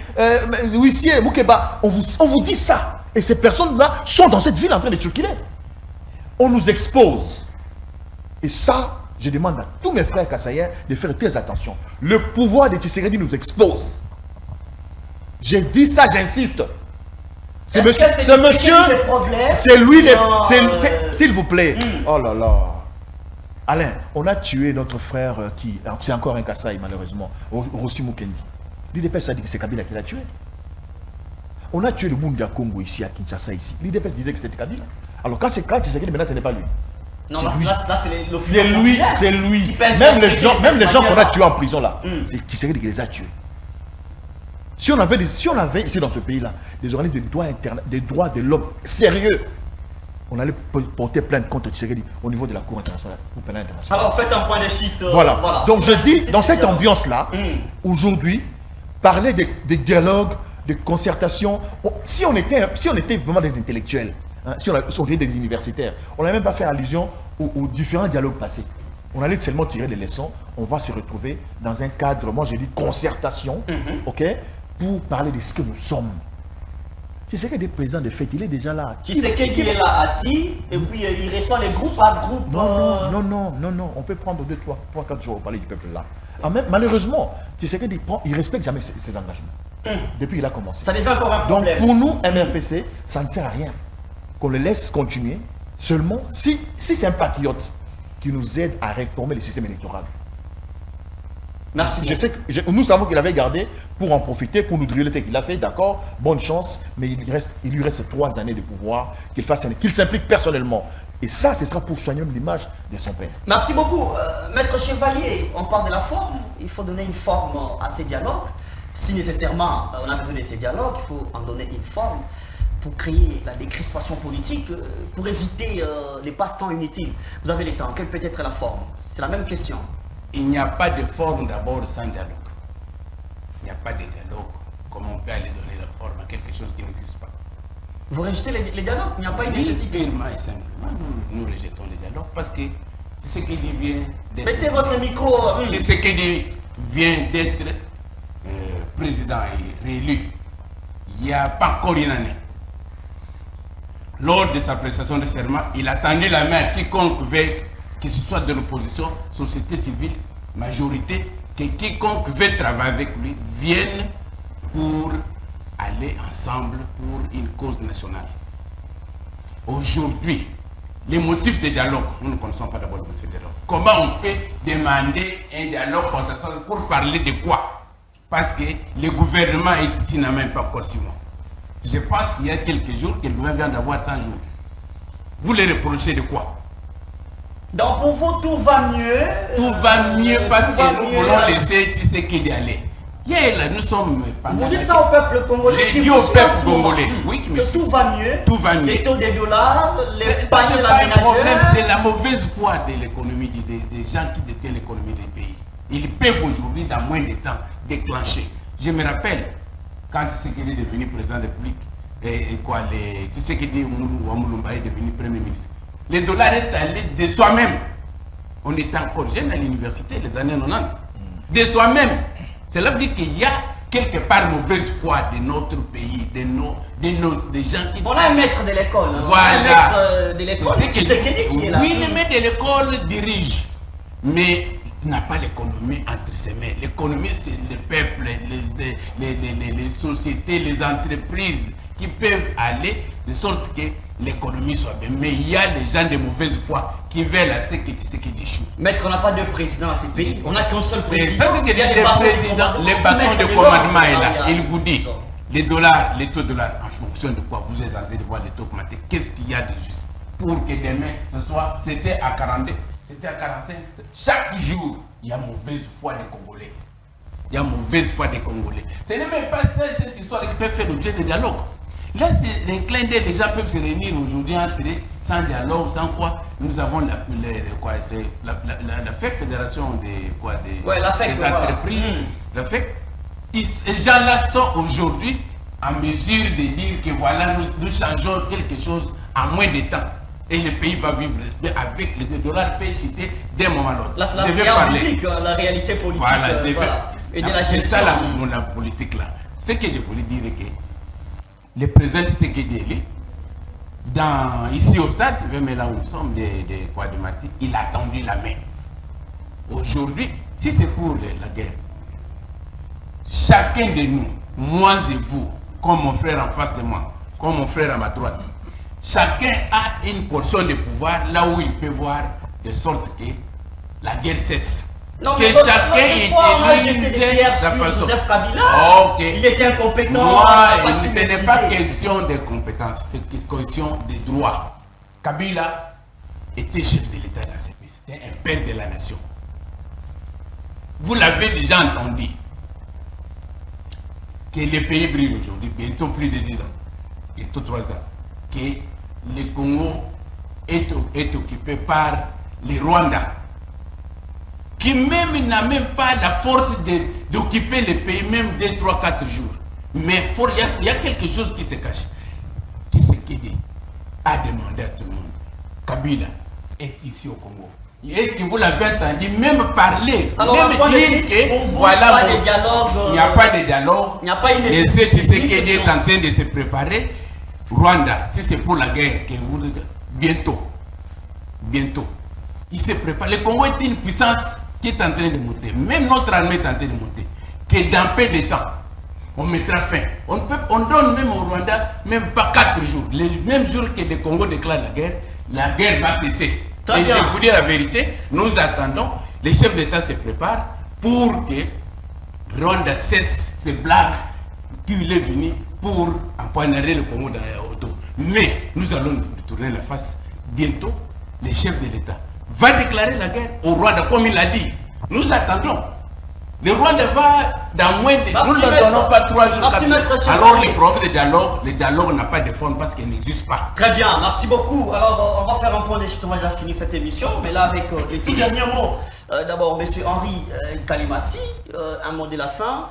Speaker 3: huissier, Moukeba, on vous dit ça. Et ces personnes-là sont dans cette ville en train de circuler. On nous expose. Et ça, je demande à tous mes frères kassaïens de faire très attention. Le pouvoir de Tshisekedi nous expose. J'ai dit ça, j'insiste. C'est monsieur, c'est lui, s'il vous plaît. Oh là là. Alain, on a tué notre frère qui, c'est encore un Kassai malheureusement, Rossi Mukendi. L'IDPS a dit que c'est Kabila qui l'a tué. On a tué le Bundia Congo ici à Kinshasa ici. L'IDPS disait que c'était Kabila. Alors quand c'est Tshisekedi, maintenant ce n'est pas lui.
Speaker 2: Non, là,
Speaker 3: c'est lui. Même les gens qu'on a tués en prison là, c'est Tshisekedi qui les a tués. Si on avait ici dans ce pays-là des organismes des droits de l'homme sérieux, on allait porter plainte contre Tshisekedi au niveau de la Cour internationale ou pénale internationale.
Speaker 2: Alors faites un point de chute.
Speaker 3: Voilà. Donc je dis, dans cette ambiance-là, aujourd'hui, parler de dialogue, de concertation, si on était vraiment des intellectuels, hein, si on était des universitaires, on n'allait même pas faire allusion aux différents dialogues passés. On allait seulement tirer des leçons, on va se retrouver dans un cadre, moi je dis concertation, ok, pour parler de ce que nous sommes. Tu sais que des présidents de fête, il est déjà là.
Speaker 2: Tshisekedi est là assis, et puis il reçoit les groupes par groupe.
Speaker 3: Non, on peut prendre 2, 3, 4 jours pour parler du peuple là. Malheureusement, Tshisekedi il ne respecte jamais ses engagements. Depuis qu'il a commencé.
Speaker 2: Ça devient encore un problème.
Speaker 3: Donc pour nous, MRPC, ça ne sert à rien qu'on le laisse continuer, seulement si c'est un patriote qui nous aide à réformer le système électoral.
Speaker 2: Merci.
Speaker 3: Nous savons qu'il avait gardé pour en profiter, pour nous driller le texte qu'il a fait, d'accord, bonne chance, mais il lui reste 3 années de pouvoir, qu'il s'implique personnellement. Et ça, ce sera pour soigner l'image de son père.
Speaker 2: Merci beaucoup. Maître Chevalier, on parle de la forme, il faut donner une forme à ces dialogues. Si nécessairement on a besoin de ces dialogues, il faut en donner une forme pour créer la décrispation politique, pour éviter les passe-temps inutiles. Vous avez le temps, quelle peut être la forme? C'est la même question.
Speaker 5: Il n'y a pas de forme d'abord sans dialogue. Il n'y a pas de dialogue. Comment on peut aller donner la forme à quelque chose qui n'existe pas?
Speaker 2: Vous rejetez les dialogues? Il n'y a pas une nécessité?
Speaker 5: Purement et simplement, nous rejetons les dialogues parce que c'est ce qui vient d'être...
Speaker 2: Mettez votre micro.
Speaker 5: C'est ce qui vient d'être président et réélu il n'y a pas encore une année. Lors de sa prestation de serment, il a tendu la main à quiconque veut, que ce soit de l'opposition, société civile, majorité, que quiconque veut travailler avec lui vienne pour aller ensemble pour une cause nationale. Aujourd'hui, les motifs de dialogue, nous ne connaissons pas d'abord les motifs de dialogue. Comment on peut demander un dialogue consensuel pour parler de quoi? Parce que le gouvernement est ici, n'a même pas encore 6 mois. Je pense qu'il y a quelques jours que le gouvernement vient d'avoir 100 jours. Vous les reprochez de quoi?
Speaker 2: Donc pour vous, tout va mieux.
Speaker 5: Tout va mieux parce que nous voulons laisser Tshisekedi aller. Là, nous sommes...
Speaker 2: Vous dites ça au peuple congolais?
Speaker 5: J'ai dit au peuple congolais, oui,
Speaker 2: que tout va mieux.
Speaker 5: Tout va mieux.
Speaker 2: Les taux de dollars, les paniers de la
Speaker 5: ménagère.
Speaker 2: ménagère.
Speaker 5: C'est la mauvaise foi de l'économie, des gens qui détiennent l'économie des pays. Ils peuvent aujourd'hui, dans moins de temps, déclencher. Je me rappelle, quand Tshisekedi est devenu président de la République, Tshisekedi Wamulumba est devenu premier ministre, le dollar est allé de soi-même. On était encore jeune à l'université, les années 90. De soi-même. Cela veut dire qu'il y a quelque part mauvaise foi de notre pays, des gens qui...
Speaker 2: On a un maître de l'école.
Speaker 5: Voilà.
Speaker 2: Un maître de l'école. Tshisekedi qui est là.
Speaker 5: Oui, le maître de l'école dirige, mais il n'a pas l'économie entre ses mains. L'économie, c'est le peuple, les sociétés, les entreprises qui peuvent aller de sorte que l'économie soit bien. Mais il y a les gens de mauvaise foi qui veulent à ce que Tshisekedi échoue.
Speaker 2: Maître, on n'a pas de président dans ce pays. On n'a qu'un seul président.
Speaker 5: C'est ça ce que dit le président. Le bâton de commandement est là. Il vous dit, les dollars, les taux de dollars, en fonction de quoi vous êtes en train de voir les taux augmenter, qu'est-ce qu'il y a de juste pour que demain, ce soit, c'était à 42, c'était à 45. Chaque jour, il y a mauvaise foi des Congolais. Il y a mauvaise foi des Congolais. Ce n'est même pas ça, cette histoire qui peut faire l'objet de dialogue. Là, c'est un clin d'œil, les gens peuvent se réunir aujourd'hui entre eux, sans dialogue, sans quoi. Nous avons la FEC, Fédération des entreprises. La FEC. Ces gens-là sont aujourd'hui en mesure de dire que voilà, nous changeons quelque chose en moins de temps. Et le pays va vivre avec les dollars peut chuter d'un moment à l'autre.
Speaker 2: Là, c'est la réalité politique.
Speaker 5: Voilà,
Speaker 2: et de la
Speaker 5: c'est
Speaker 2: gestion.
Speaker 5: ça la politique là. Ce que je voulais dire est que le président Tshisekedi, ici au stade, même là où nous sommes, de Marty, il a tendu la main. Aujourd'hui, si c'est pour la guerre, chacun de nous, moi et vous, comme mon frère en face de moi, comme mon frère à ma droite, chacun a une portion de pouvoir là où il peut voir de sorte que la guerre cesse.
Speaker 2: Non,
Speaker 5: que chacun utilise sa façon.
Speaker 2: Il était incompétent.
Speaker 5: Moi, ce n'est pas question de compétence, c'est question de droit. Kabila était chef de l'État dans ce pays, c'était un père de la nation. Vous l'avez déjà entendu. que le pays brille aujourd'hui, bientôt plus de 10 ans, bientôt 3 ans, que le Congo est occupé par le Rwanda, qui même n'a même pas la force d'occuper le pays, même 2, 3, 4 jours. Mais il y a quelque chose qui se cache. Tshisekedi a demandé à tout le monde, Kabila est ici au Congo. Est-ce que vous l'avez entendu même parler,
Speaker 2: alors,
Speaker 5: même dire que voilà, il n'y a pas de dialogue,
Speaker 2: il n'y a pas une
Speaker 5: et ce Tshisekedi est en train de se préparer. Rwanda, si c'est pour la guerre, que vous, bientôt, il se prépare. Le Congo est une puissance qui est en train de monter. Même notre armée est en train de monter. Que dans peu de temps, on mettra fin. On donne même au Rwanda, même pas 4 jours. Les mêmes jours que le Congo déclare la guerre va cesser. Et je vous dis la vérité, nous attendons, les chefs d'État se préparent pour que Rwanda cesse ces blagues qu'il est venu pour empoignarder le Congo dans les autos. Mais nous allons nous tourner la face. Bientôt, les chefs de l'État va déclarer la guerre au Rwanda, comme il l'a dit. Nous attendons. Le Rwanda va dans moins de... Nous ne donnons pas 3 jours. Alors les problèmes de dialogue n'a pas de forme parce qu'il n'existe pas.
Speaker 2: Très bien, merci beaucoup. Alors on va faire un point de chute, on va déjà finir cette émission. Mais là avec les tout derniers mots. D'abord, M. Henri Kalimassi, un mot de la fin.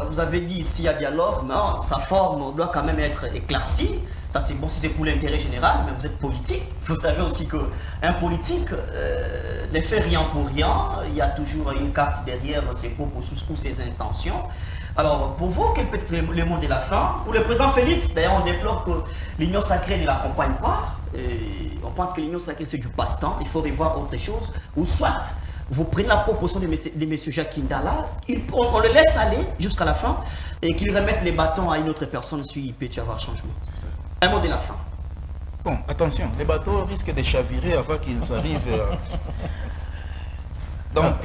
Speaker 2: Vous avez dit s'il y a dialogue, non, sa forme doit quand même être éclaircie. Ça c'est bon si c'est pour l'intérêt général, mais vous êtes politique. Vous savez aussi qu'un politique ne fait rien pour rien. Il y a toujours une carte derrière ses propos ou ses intentions. Alors pour vous, quel peut être le mot de la fin? Pour le président Félix, d'ailleurs on déplore que l'union sacrée ne l'accompagne pas. On pense que l'union sacrée c'est du passe-temps. Il faut revoir autre chose. Ou soit vous prenez la proposition de M. Jacques Ndala, on le laisse aller jusqu'à la fin et qu'il remette les bâtons à une autre personne si il peut y avoir changement. Un mot de la fin.
Speaker 4: Bon, attention, les bateaux risquent de chavirer avant qu'ils arrivent. Donc,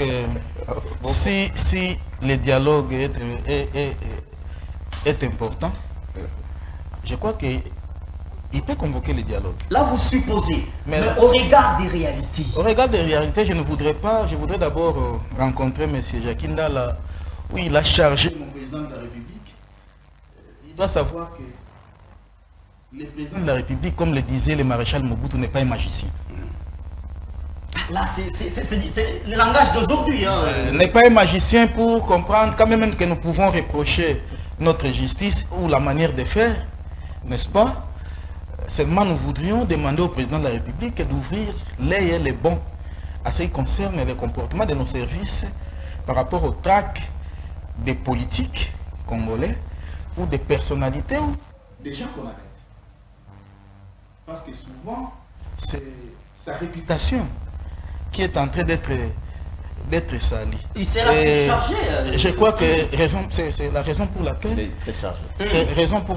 Speaker 4: si le dialogue est important, je crois qu'il peut convoquer le dialogue.
Speaker 2: Là, vous supposez, mais au regard des réalités.
Speaker 4: Au regard des réalités, je ne voudrais pas. Je voudrais d'abord rencontrer M. Jacques Ndala. Oui, il a chargé mon président de la République. Il doit savoir que le président de la République, comme le disait le maréchal Mobutu, n'est pas un magicien.
Speaker 2: Là, c'est le langage d'aujourd'hui. Hein.
Speaker 4: N'est pas un magicien pour comprendre quand même que nous pouvons reprocher notre justice ou la manière de faire, n'est-ce pas? Seulement, nous voudrions demander au président de la République d'ouvrir l'œil et les bons à ce qui concerne le comportement de nos services par rapport au trac des politiques congolais ou des personnalités ou des gens qu'on arrête. Parce que souvent, c'est sa réputation qui est en train d'être salie.
Speaker 2: Il s'est assez chargé.
Speaker 4: Je crois que c'est la raison pour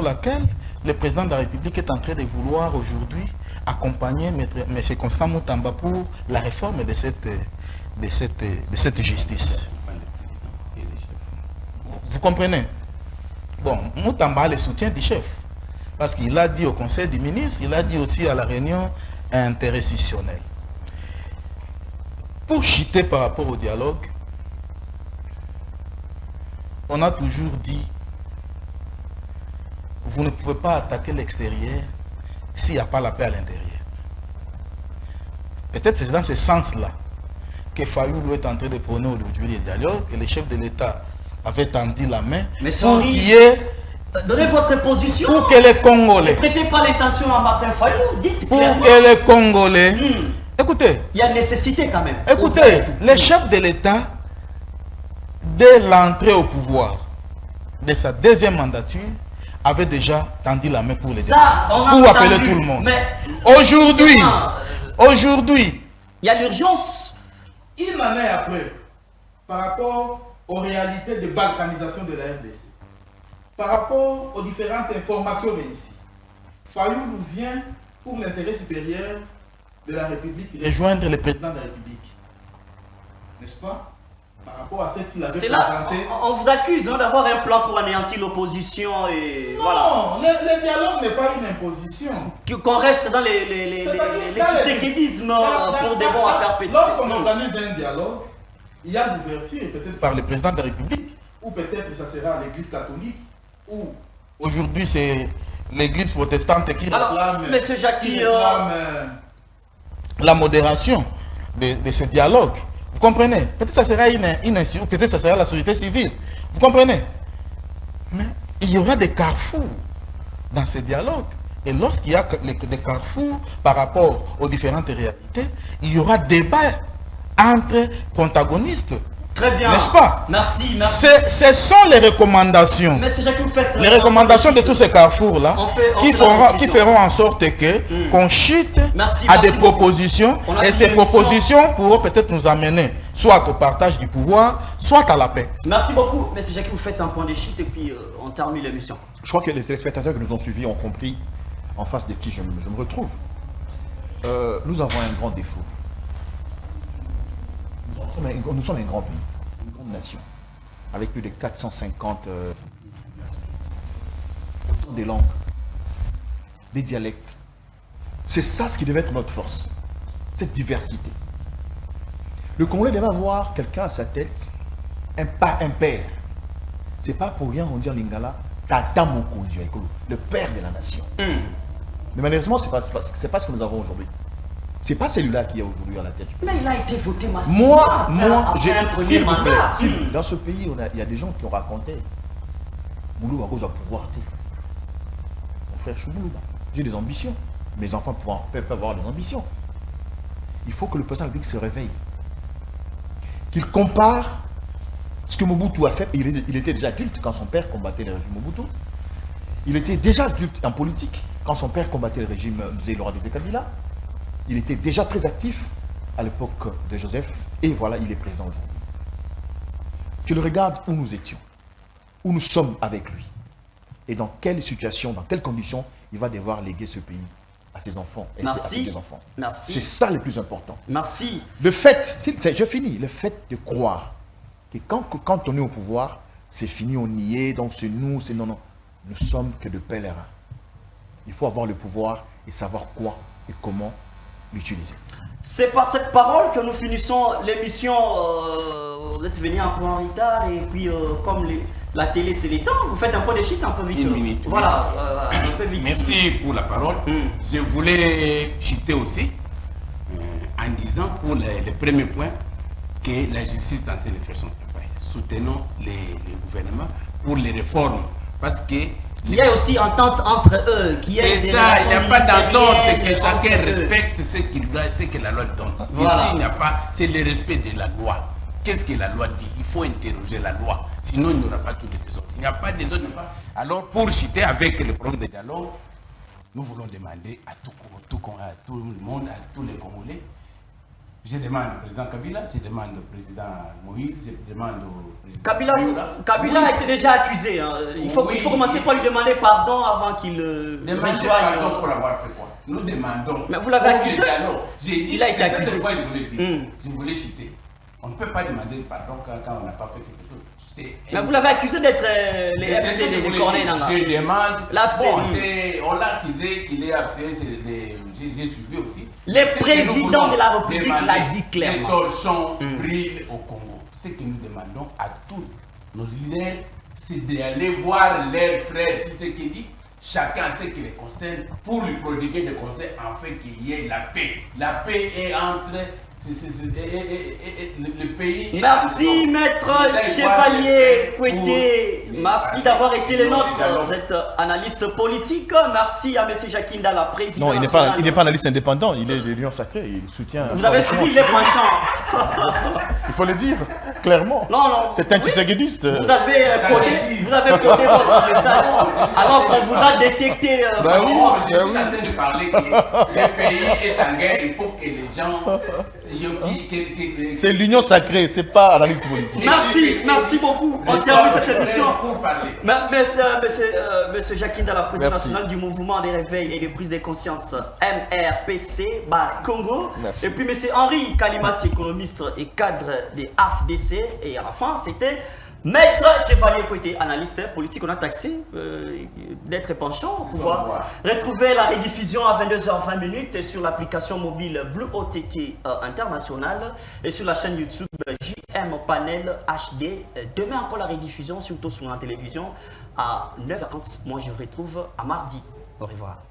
Speaker 4: laquelle le président de la République est en train de vouloir aujourd'hui accompagner M. Constant Moutamba pour la réforme de cette justice. Vous comprenez? Bon, Moutamba a le soutien du chef. Parce qu'il a dit au Conseil des ministres, il a dit aussi à la réunion interinstitutionnelle. Pour chuter par rapport au dialogue, on a toujours dit, vous ne pouvez pas attaquer l'extérieur s'il n'y a pas la paix à l'intérieur. Peut-être c'est dans ce sens-là que Fayoulou est en train de prôner aujourd'hui le dialogue et le chef de l'État avait tendu la main pour qu'il y ait...
Speaker 2: Donnez votre position.
Speaker 4: Pour que les Congolais...
Speaker 2: Ne prêtez pas l'intention à Martin Fayoulou, dites clairement.
Speaker 4: Pour que les Congolais... Écoutez...
Speaker 2: Il y a nécessité quand même.
Speaker 4: Écoutez, les chefs de l'État, dès l'entrée au pouvoir de sa deuxième mandature, avaient déjà tendu la main pour les pour appeler tout le monde. Aujourd'hui,
Speaker 2: il y a l'urgence.
Speaker 4: Il m'en est après, par rapport aux réalités de balkanisation de la RDC, par rapport aux différentes informations réussies. Fayoulou vient pour l'intérêt supérieur de la République rejoindre le président de la République. N'est-ce pas? Par rapport à ce qu'il avait présenté.
Speaker 2: On vous accuse d'avoir un plan pour anéantir l'opposition et
Speaker 4: non,
Speaker 2: voilà.
Speaker 4: Le dialogue n'est pas une imposition.
Speaker 2: Qu'on reste dans les tshisekidismes pour des bons à perpétuer.
Speaker 4: Lorsqu'on organise un dialogue, il y a l'ouverture, peut-être par le président de la République, ou peut-être ça sera à l'église catholique, où aujourd'hui c'est l'église protestante qui réclame,
Speaker 2: Monsieur Jackie,
Speaker 4: la modération de ce dialogue. Vous comprenez? Peut-être que ça sera une insulte, peut-être que ça sera la société civile. Vous comprenez? Mais il y aura des carrefours dans ce dialogue. Et lorsqu'il y a des carrefours par rapport aux différentes réalités, il y aura débat entre protagonistes.
Speaker 2: Très bien.
Speaker 4: N'est-ce pas?
Speaker 2: Merci, merci.
Speaker 4: Ce sont les recommandations.
Speaker 2: Monsieur Jackie, vous faites...
Speaker 4: Les recommandations de tous ces carrefours-là qui
Speaker 2: fait
Speaker 4: feront en sorte que qu'on chute à des propositions.
Speaker 2: On a
Speaker 4: Et
Speaker 2: fini
Speaker 4: ces
Speaker 2: l'émission.
Speaker 4: propositions pourront peut-être nous amener soit au partage du pouvoir, soit à la paix.
Speaker 2: Merci beaucoup. Monsieur Jackie, vous faites un point de chute et puis on termine l'émission.
Speaker 3: Je crois que les téléspectateurs qui nous ont suivis ont compris en face de qui je me retrouve. Nous avons un grand défaut. Nous sommes un grand pays, une grande nation, avec plus de 450 autant de langues, des dialectes. C'est ça ce qui devait être notre force, cette diversité. Le Congolais devait avoir quelqu'un à sa tête, un père. C'est pas pour rien on dit en lingala, Tata Mokonzi, le père de la nation. Mais malheureusement, c'est pas ce que nous avons aujourd'hui. C'est pas celui-là qui est aujourd'hui à la tête.
Speaker 2: Mais il a été voté massivement.
Speaker 3: S'il vous plaît, dans ce pays, il y a des gens qui ont raconté Moulou à cause du pouvoir. Mon frère Chouboulouba, j'ai des ambitions. Mes enfants peuvent avoir des ambitions. Il faut que le président de la République se réveille. Qu'il compare ce que Mobutu a fait. Il était déjà adulte quand son père combattait le régime Mobutu. Il était déjà adulte en politique quand son père combattait le régime Laurent Désiré Kabila. Il était déjà très actif à l'époque de Joseph. Et voilà, il est présent aujourd'hui. Qu'il regarde où nous étions, où nous sommes avec lui. Et dans quelle situation, dans quelles conditions il va devoir léguer ce pays à ses enfants et à ses enfants.
Speaker 2: Merci.
Speaker 3: C'est ça le plus important.
Speaker 2: Merci.
Speaker 3: Le fait, je finis, le fait de croire que quand on est au pouvoir, c'est fini, on y est, donc c'est nous, c'est non. Nous sommes que de pèlerins. Il faut avoir le pouvoir et savoir quoi et comment l'utiliser.
Speaker 2: C'est par cette parole que nous finissons l'émission. Vous êtes venu un peu en retard et puis comme la télé c'est les temps, vous faites un point de chute un peu vite.
Speaker 5: Une minute.
Speaker 2: Voilà, un peu vite.
Speaker 5: Merci pour la parole. Je voulais chuter aussi en disant pour le premier point que la justice est en train de faire son travail. Soutenons les gouvernements pour les réformes parce que
Speaker 2: il y a aussi entente entre eux.
Speaker 5: C'est ça, il n'y a pas d'entente, que chacun respecte ce que la loi donne.
Speaker 2: Voilà.
Speaker 5: Ici, il n'y a pas, c'est le respect de la loi. Qu'est-ce que la loi dit? Il faut interroger la loi, sinon il n'y aura pas tout de désordre. Il n'y a pas de désordre. Alors, pour chuter avec le problème de dialogue, nous voulons demander à tout le monde, à tous les Congolais. Je demande au président Kabila, je demande au président Moïse, je demande au président
Speaker 2: Kabila était déjà accusé. Hein. Il faut commencer par lui demander pardon avant qu'il
Speaker 5: rejoigne. Pardon pour avoir fait quoi? Nous demandons.
Speaker 2: Mais vous l'avez accusé?
Speaker 5: J'ai dit,
Speaker 2: il a été accusé.
Speaker 5: C'est pourquoi je voulais dire. Je voulais citer. On ne peut pas demander pardon quand on n'a pas fait quelque chose.
Speaker 2: Mais vous l'avez accusé d'être les FC des Corneilles.
Speaker 5: Je demande.
Speaker 2: L'AFC.
Speaker 5: On l'a accusé qu'il est AFC, j'ai suivi aussi.
Speaker 2: Le président de la République l'a dit clairement.
Speaker 5: Les torchons brillent au Congo. Ce que nous demandons à tous nos leaders, c'est d'aller voir leurs frères, tu sais ce qu'il dit. Chacun ce qui les concerne pour lui prodiguer des conseils afin qu'il y ait la paix. La paix est entre le pays.
Speaker 2: Merci maître Chevalier Kouété. Merci d'avoir été le nôtre. Vous êtes analyste politique. Merci à M. Jakinda, la présidente.
Speaker 3: Non, il n'est pas analyste indépendant, il est de l'Union Sacrée, il soutient.
Speaker 2: Vous avez suivi les penchants.
Speaker 3: Il faut le dire clairement.
Speaker 2: Non.
Speaker 3: C'est un tissaguediste.
Speaker 2: Vous avez codé votre message alors qu'on vous a détecté.
Speaker 5: Je suis en train de parler que le pays est en guerre, il faut que les gens.
Speaker 3: C'est l'Union Sacrée, c'est pas analyste politique.
Speaker 2: Merci beaucoup. On termine cette émission. Monsieur Jakinda, la présidente nationale du mouvement des réveils et de prise de conscience MRPC Congo.
Speaker 3: Merci.
Speaker 2: Et puis monsieur Henri Kalimas, économiste et cadre des AFDC. Et à la fin, c'était Maître Chevalier Côté, analyste politique, on a taxé d'être penchant pour pouvoir retrouver la rediffusion à 22h20 sur l'application mobile Blue OTT International et sur la chaîne YouTube JM Panel HD. Demain encore la rediffusion, surtout sur la télévision à 9h30. Moi je vous retrouve à mardi. Au revoir.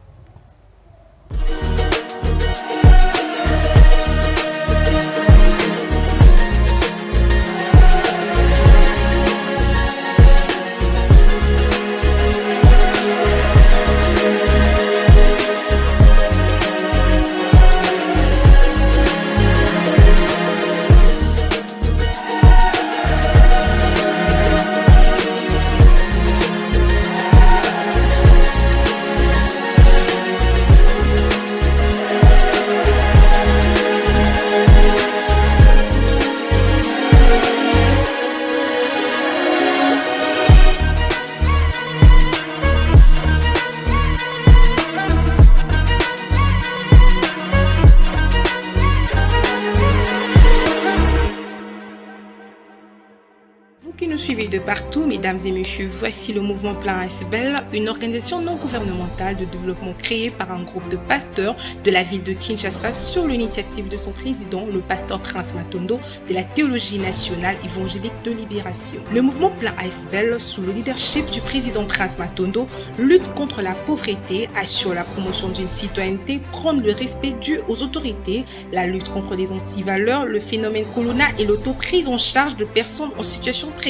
Speaker 1: Qui nous suivez de partout, mesdames et messieurs, voici le mouvement Plan ASBEL, une organisation non gouvernementale de développement créée par un groupe de pasteurs de la ville de Kinshasa sur l'initiative de son président, le pasteur Prince Matondo, de la théologie nationale évangélique de libération. Le mouvement Plan ASBEL, sous le leadership du président Prince Matondo, lutte contre la pauvreté, assure la promotion d'une citoyenneté, prône le respect dû aux autorités, la lutte contre les antivaleurs, le phénomène Colonna et l'auto-prise en charge de personnes en situation précaire.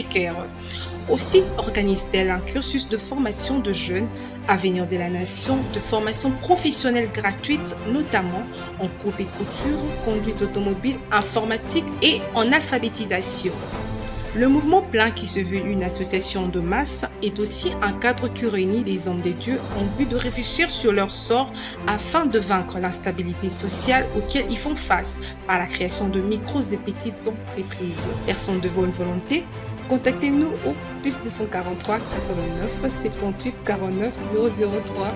Speaker 1: Aussi organise-t-elle un cursus de formation de jeunes, Avenir de la Nation, de formation professionnelle gratuite, notamment en coupe et couture, conduite automobile, informatique et en alphabétisation. Le mouvement Plein, qui se veut une association de masse, est aussi un cadre qui réunit les hommes de Dieu en vue de réfléchir sur leur sort afin de vaincre l'instabilité sociale auquel ils font face par la création de micros et petites entreprises. Personne de bonne volonté, contactez-nous au +243 89 78 49 003.